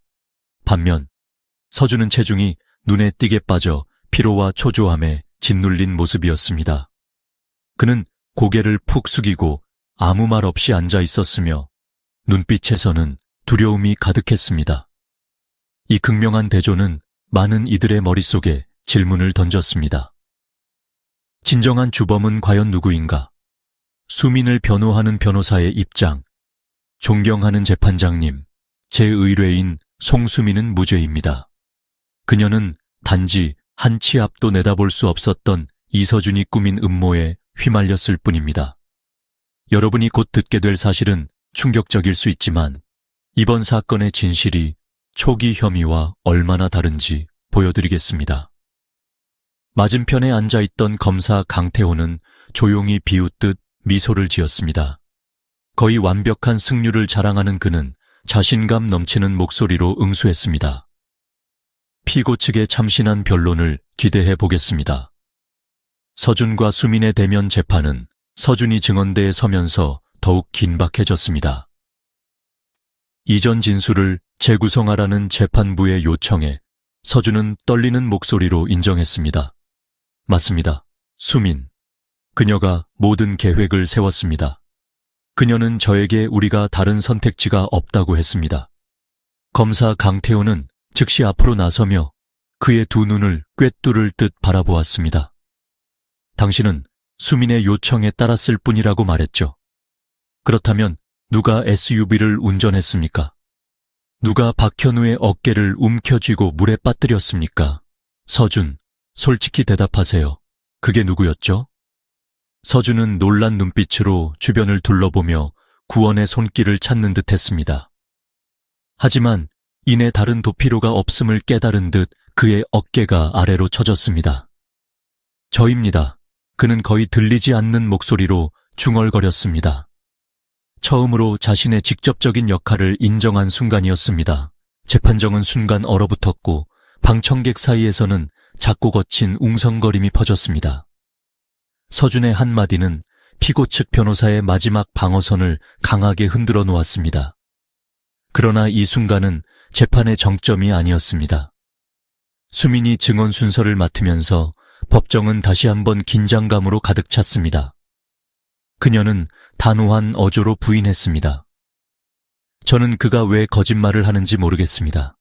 반면 서준은 체중이 눈에 띄게 빠져 피로와 초조함에 짓눌린 모습이었습니다. 그는 고개를 푹 숙이고 아무 말 없이 앉아 있었으며 눈빛에서는 두려움이 가득했습니다. 이 극명한 대조는 많은 이들의 머릿속에 질문을 던졌습니다. 진정한 주범은 과연 누구인가? 수민을 변호하는 변호사의 입장, 존경하는 재판장님, 제 의뢰인 송수민은 무죄입니다. 그녀는 단지 한 치 앞도 내다볼 수 없었던 이서준이 꾸민 음모에 휘말렸을 뿐입니다. 여러분이 곧 듣게 될 사실은 충격적일 수 있지만 이번 사건의 진실이 초기 혐의와 얼마나 다른지 보여드리겠습니다. 맞은편에 앉아있던 검사 강태호는 조용히 비웃듯 미소를 지었습니다. 거의 완벽한 승률을 자랑하는 그는 자신감 넘치는 목소리로 응수했습니다. 피고 측의 참신한 변론을 기대해 보겠습니다. 서준과 수민의 대면 재판은 서준이 증언대에 서면서 더욱 긴박해졌습니다. 이전 진술을 재구성하라는 재판부의 요청에 서준은 떨리는 목소리로 인정했습니다. 맞습니다. 수민. 그녀가 모든 계획을 세웠습니다. 그녀는 저에게 우리가 다른 선택지가 없다고 했습니다. 검사 강태호는 즉시 앞으로 나서며 그의 두 눈을 꿰뚫을 듯 바라보았습니다. 당신은 수민의 요청에 따랐을 뿐이라고 말했죠. 그렇다면 누가 SUV를 운전했습니까? 누가 박현우의 어깨를 움켜쥐고 물에 빠뜨렸습니까? 서준, 솔직히 대답하세요. 그게 누구였죠? 서준은 놀란 눈빛으로 주변을 둘러보며 구원의 손길을 찾는 듯 했습니다. 하지만 이내 다른 도피로가 없음을 깨달은 듯 그의 어깨가 아래로 처졌습니다. 저입니다. 그는 거의 들리지 않는 목소리로 중얼거렸습니다. 처음으로 자신의 직접적인 역할을 인정한 순간이었습니다. 재판정은 순간 얼어붙었고 방청객 사이에서는 작고 거친 웅성거림이 퍼졌습니다. 서준의 한마디는 피고 측 변호사의 마지막 방어선을 강하게 흔들어 놓았습니다. 그러나 이 순간은 재판의 정점이 아니었습니다. 수민이 증언 순서를 맡으면서 법정은 다시 한번 긴장감으로 가득 찼습니다. 그녀는 단호한 어조로 부인했습니다. 저는 그가 왜 거짓말을 하는지 모르겠습니다.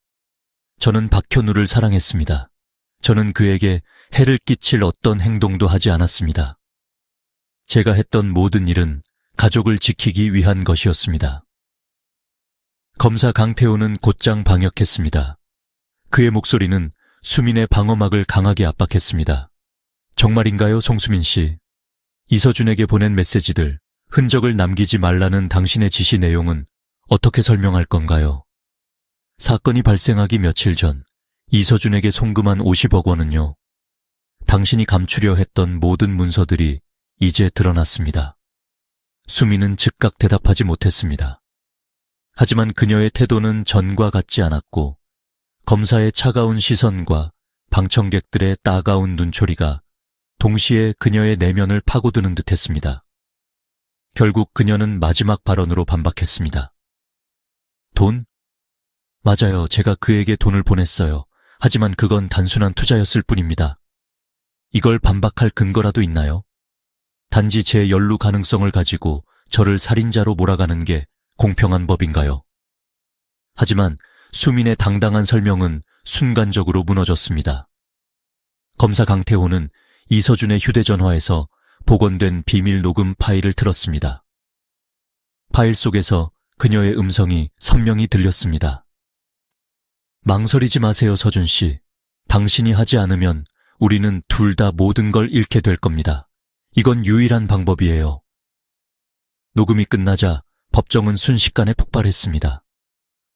저는 박현우를 사랑했습니다. 저는 그에게 해를 끼칠 어떤 행동도 하지 않았습니다. 제가 했던 모든 일은 가족을 지키기 위한 것이었습니다. 검사 강태호는 곧장 방역했습니다. 그의 목소리는 수민의 방어막을 강하게 압박했습니다. 정말인가요, 송수민 씨? 이서준에게 보낸 메시지들, 흔적을 남기지 말라는 당신의 지시 내용은 어떻게 설명할 건가요? 사건이 발생하기 며칠 전 이서준에게 송금한 50억 원은요. 당신이 감추려 했던 모든 문서들이 이제 드러났습니다. 수미는 즉각 대답하지 못했습니다. 하지만 그녀의 태도는 전과 같지 않았고 검사의 차가운 시선과 방청객들의 따가운 눈초리가 동시에 그녀의 내면을 파고드는 듯했습니다. 결국 그녀는 마지막 발언으로 반박했습니다. 돈? 맞아요. 제가 그에게 돈을 보냈어요. 하지만 그건 단순한 투자였을 뿐입니다. 이걸 반박할 근거라도 있나요? 단지 제 연루 가능성을 가지고 저를 살인자로 몰아가는 게 공평한 법인가요? 하지만 수민의 당당한 설명은 순간적으로 무너졌습니다. 검사 강태호는 이서준의 휴대전화에서 복원된 비밀 녹음 파일을 틀었습니다. 파일 속에서 그녀의 음성이 선명히 들렸습니다. 망설이지 마세요, 서준 씨. 당신이 하지 않으면 우리는 둘 다 모든 걸 잃게 될 겁니다. 이건 유일한 방법이에요. 녹음이 끝나자 법정은 순식간에 폭발했습니다.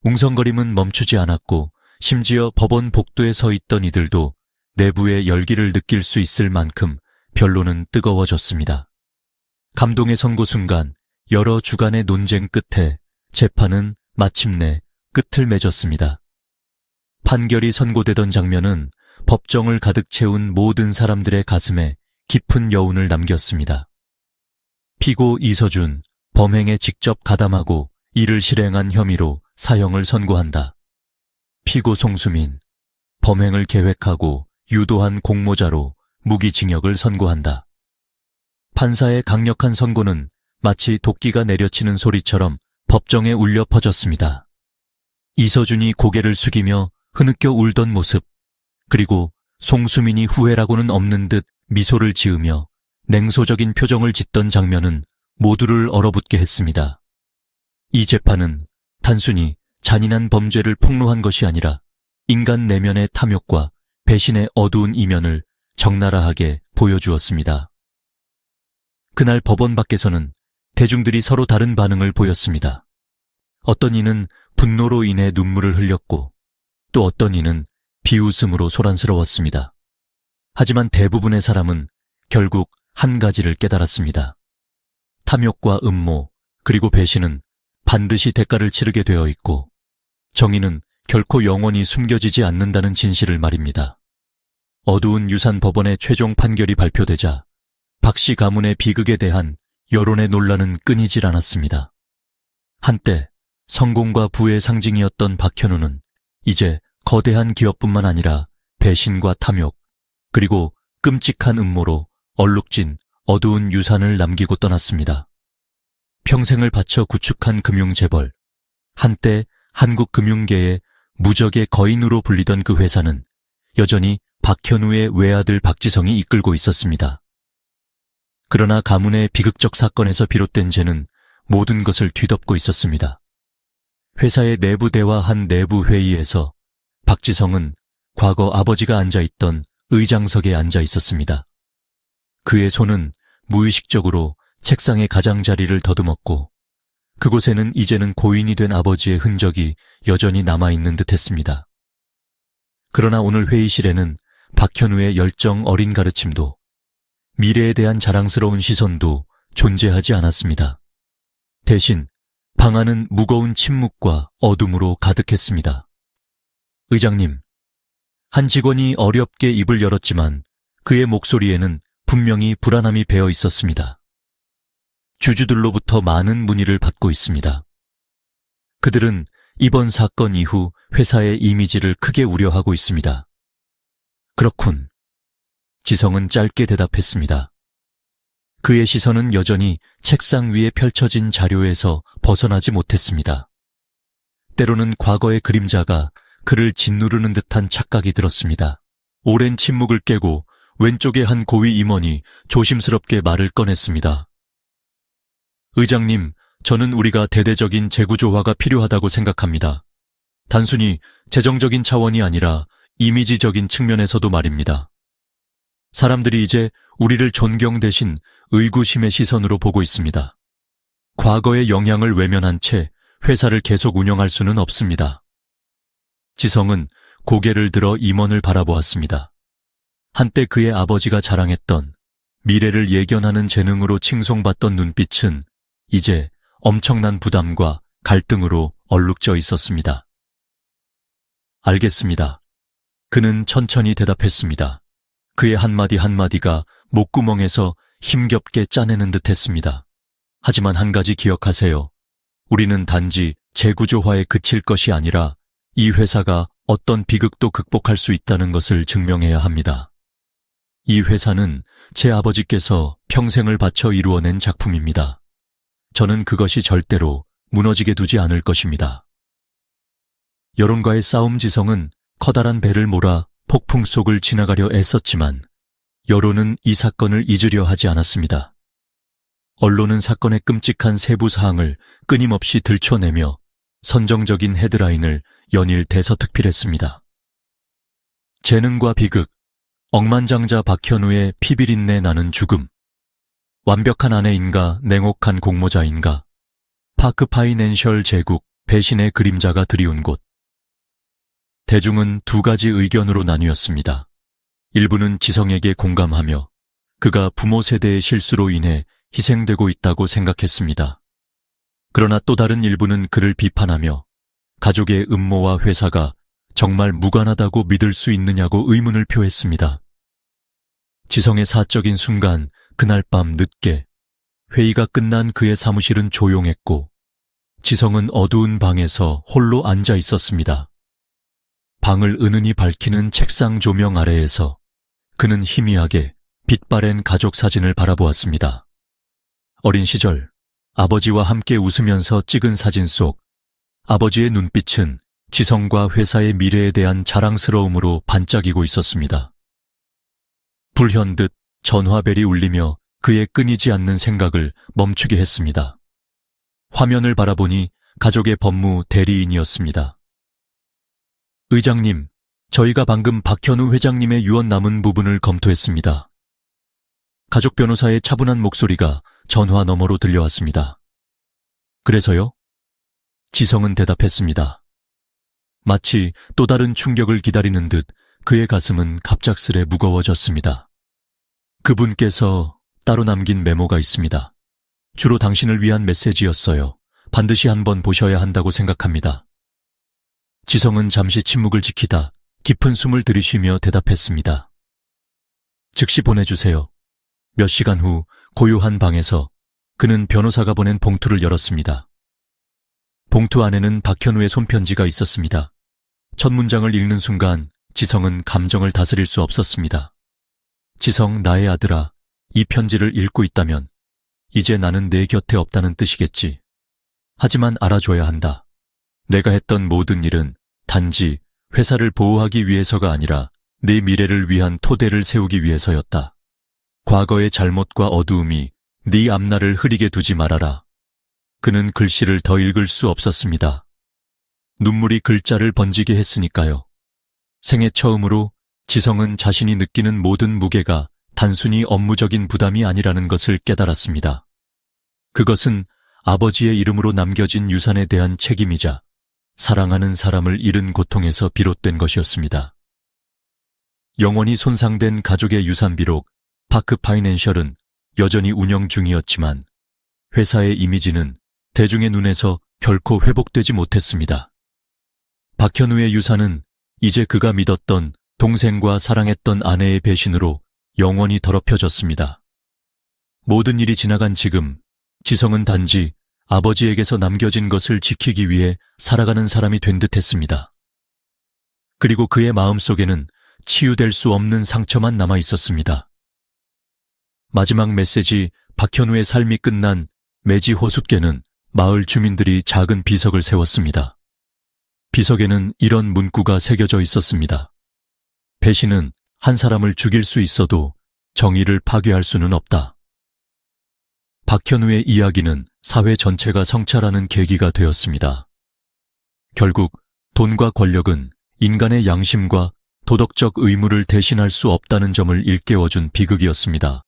웅성거림은 멈추지 않았고 심지어 법원 복도에 서 있던 이들도 내부의 열기를 느낄 수 있을 만큼 변론은 뜨거워졌습니다. 감동의 선고 순간 여러 주간의 논쟁 끝에 재판은 마침내 끝을 맺었습니다. 판결이 선고되던 장면은 법정을 가득 채운 모든 사람들의 가슴에 깊은 여운을 남겼습니다. 피고 이서준, 범행에 직접 가담하고 이를 실행한 혐의로 사형을 선고한다. 피고 송수민, 범행을 계획하고 유도한 공모자로 무기징역을 선고한다. 판사의 강력한 선고는 마치 도끼가 내려치는 소리처럼 법정에 울려 퍼졌습니다. 이서준이 고개를 숙이며 흐느껴 울던 모습, 그리고 송수민이 후회라고는 없는 듯 미소를 지으며 냉소적인 표정을 짓던 장면은 모두를 얼어붙게 했습니다. 이 재판은 단순히 잔인한 범죄를 폭로한 것이 아니라 인간 내면의 탐욕과 배신의 어두운 이면을 적나라하게 보여주었습니다. 그날 법원 밖에서는 대중들이 서로 다른 반응을 보였습니다. 어떤 이는 분노로 인해 눈물을 흘렸고 또 어떤 이는 비웃음으로 소란스러웠습니다. 하지만 대부분의 사람은 결국 한 가지를 깨달았습니다. 탐욕과 음모, 그리고 배신은 반드시 대가를 치르게 되어 있고 정의는 결코 영원히 숨겨지지 않는다는 진실을 말입니다. 어두운 유산 법원의 최종 판결이 발표되자 박씨 가문의 비극에 대한 여론의 논란은 끊이질 않았습니다. 한때 성공과 부의 상징이었던 박현우는 이제 거대한 기업뿐만 아니라 배신과 탐욕, 그리고 끔찍한 음모로 얼룩진 어두운 유산을 남기고 떠났습니다. 평생을 바쳐 구축한 금융재벌, 한때 한국 금융계의 무적의 거인으로 불리던 그 회사는 여전히 박현우의 외아들 박지성이 이끌고 있었습니다. 그러나 가문의 비극적 사건에서 비롯된 죄는 모든 것을 뒤덮고 있었습니다. 회사의 내부 대화한 내부 회의에서 박지성은 과거 아버지가 앉아있던 의장석에 앉아 있었습니다. 그의 손은 무의식적으로 책상의 가장자리를 더듬었고 그곳에는 이제는 고인이 된 아버지의 흔적이 여전히 남아있는 듯했습니다. 그러나 오늘 회의실에는 박현우의 열정 어린 가르침도 미래에 대한 자랑스러운 시선도 존재하지 않았습니다. 대신 방 안은 무거운 침묵과 어둠으로 가득했습니다. 의장님, 한 직원이 어렵게 입을 열었지만 그의 목소리에는 분명히 불안함이 배어 있었습니다. 주주들로부터 많은 문의를 받고 있습니다. 그들은 이번 사건 이후 회사의 이미지를 크게 우려하고 있습니다. 그렇군. 지성은 짧게 대답했습니다. 그의 시선은 여전히 책상 위에 펼쳐진 자료에서 벗어나지 못했습니다. 때로는 과거의 그림자가 그를 짓누르는 듯한 착각이 들었습니다. 오랜 침묵을 깨고 왼쪽의 한 고위 임원이 조심스럽게 말을 꺼냈습니다. 의장님, 저는 우리가 대대적인 재구조화가 필요하다고 생각합니다. 단순히 재정적인 차원이 아니라 이미지적인 측면에서도 말입니다. 사람들이 이제 우리를 존경 대신 의구심의 시선으로 보고 있습니다. 과거의 영향을 외면한 채 회사를 계속 운영할 수는 없습니다. 지성은 고개를 들어 임원을 바라보았습니다. 한때 그의 아버지가 자랑했던 미래를 예견하는 재능으로 칭송받던 눈빛은 이제 엄청난 부담과 갈등으로 얼룩져 있었습니다. 알겠습니다. 그는 천천히 대답했습니다. 그의 한마디 한마디가 목구멍에서 힘겹게 짜내는 듯 했습니다. 하지만 한 가지 기억하세요. 우리는 단지 재구조화에 그칠 것이 아니라 이 회사가 어떤 비극도 극복할 수 있다는 것을 증명해야 합니다. 이 회사는 제 아버지께서 평생을 바쳐 이루어낸 작품입니다. 저는 그것이 절대로 무너지게 두지 않을 것입니다. 여론과의 싸움. 지성은 커다란 배를 몰아 폭풍 속을 지나가려 애썼지만 여론은 이 사건을 잊으려 하지 않았습니다. 언론은 사건의 끔찍한 세부 사항을 끊임없이 들춰내며 선정적인 헤드라인을 연일 대서특필했습니다. 재능과 비극, 억만장자 박현우의 피비린내 나는 죽음, 완벽한 아내인가 냉혹한 공모자인가, 파크 파이낸셜 제국 배신의 그림자가 드리운 곳. 대중은 두 가지 의견으로 나뉘었습니다. 일부는 지성에게 공감하며 그가 부모 세대의 실수로 인해 희생되고 있다고 생각했습니다. 그러나 또 다른 일부는 그를 비판하며 가족의 음모와 회사가 정말 무관하다고 믿을 수 있느냐고 의문을 표했습니다. 지성의 사적인 순간, 그날 밤 늦게 회의가 끝난 그의 사무실은 조용했고 지성은 어두운 방에서 홀로 앉아 있었습니다. 방을 은은히 밝히는 책상 조명 아래에서 그는 희미하게 빛바랜 가족 사진을 바라보았습니다. 어린 시절 아버지와 함께 웃으면서 찍은 사진 속 아버지의 눈빛은 지성과 회사의 미래에 대한 자랑스러움으로 반짝이고 있었습니다. 불현듯 전화벨이 울리며 그의 끊이지 않는 생각을 멈추게 했습니다. 화면을 바라보니 가족의 법무 대리인이었습니다. 의장님, 저희가 방금 박현우 회장님의 유언 남은 부분을 검토했습니다. 가족 변호사의 차분한 목소리가 전화 너머로 들려왔습니다. 그래서요? 지성은 대답했습니다. 마치 또 다른 충격을 기다리는 듯 그의 가슴은 갑작스레 무거워졌습니다. 그분께서 따로 남긴 메모가 있습니다. 주로 당신을 위한 메시지였어요. 반드시 한번 보셔야 한다고 생각합니다. 지성은 잠시 침묵을 지키다 깊은 숨을 들이쉬며 대답했습니다. 즉시 보내주세요. 몇 시간 후 고요한 방에서 그는 변호사가 보낸 봉투를 열었습니다. 봉투 안에는 박현우의 손편지가 있었습니다. 첫 문장을 읽는 순간 지성은 감정을 다스릴 수 없었습니다. 지성, 나의 아들아, 이 편지를 읽고 있다면 이제 나는 내 곁에 없다는 뜻이겠지. 하지만 알아줘야 한다. 내가 했던 모든 일은 단지 회사를 보호하기 위해서가 아니라 네 미래를 위한 토대를 세우기 위해서였다. 과거의 잘못과 어두움이 네 앞날을 흐리게 두지 말아라. 그는 글씨를 더 읽을 수 없었습니다. 눈물이 글자를 번지게 했으니까요. 생애 처음으로 지성은 자신이 느끼는 모든 무게가 단순히 업무적인 부담이 아니라는 것을 깨달았습니다. 그것은 아버지의 이름으로 남겨진 유산에 대한 책임이자 사랑하는 사람을 잃은 고통에서 비롯된 것이었습니다. 영원히 손상된 가족의 유산. 비록 파크 파이낸셜은 여전히 운영 중이었지만 회사의 이미지는 대중의 눈에서 결코 회복되지 못했습니다. 박현우의 유산은 이제 그가 믿었던 동생과 사랑했던 아내의 배신으로 영원히 더럽혀졌습니다. 모든 일이 지나간 지금 지성은 단지 아버지에게서 남겨진 것을 지키기 위해 살아가는 사람이 된 듯했습니다. 그리고 그의 마음속에는 치유될 수 없는 상처만 남아 있었습니다. 마지막 메시지. 박현우의 삶이 끝난 매지 호숫께는 마을 주민들이 작은 비석을 세웠습니다. 비석에는 이런 문구가 새겨져 있었습니다. 배신은 한 사람을 죽일 수 있어도 정의를 파괴할 수는 없다. 박현우의 이야기는 사회 전체가 성찰하는 계기가 되었습니다. 결국 돈과 권력은 인간의 양심과 도덕적 의무를 대신할 수 없다는 점을 일깨워준 비극이었습니다.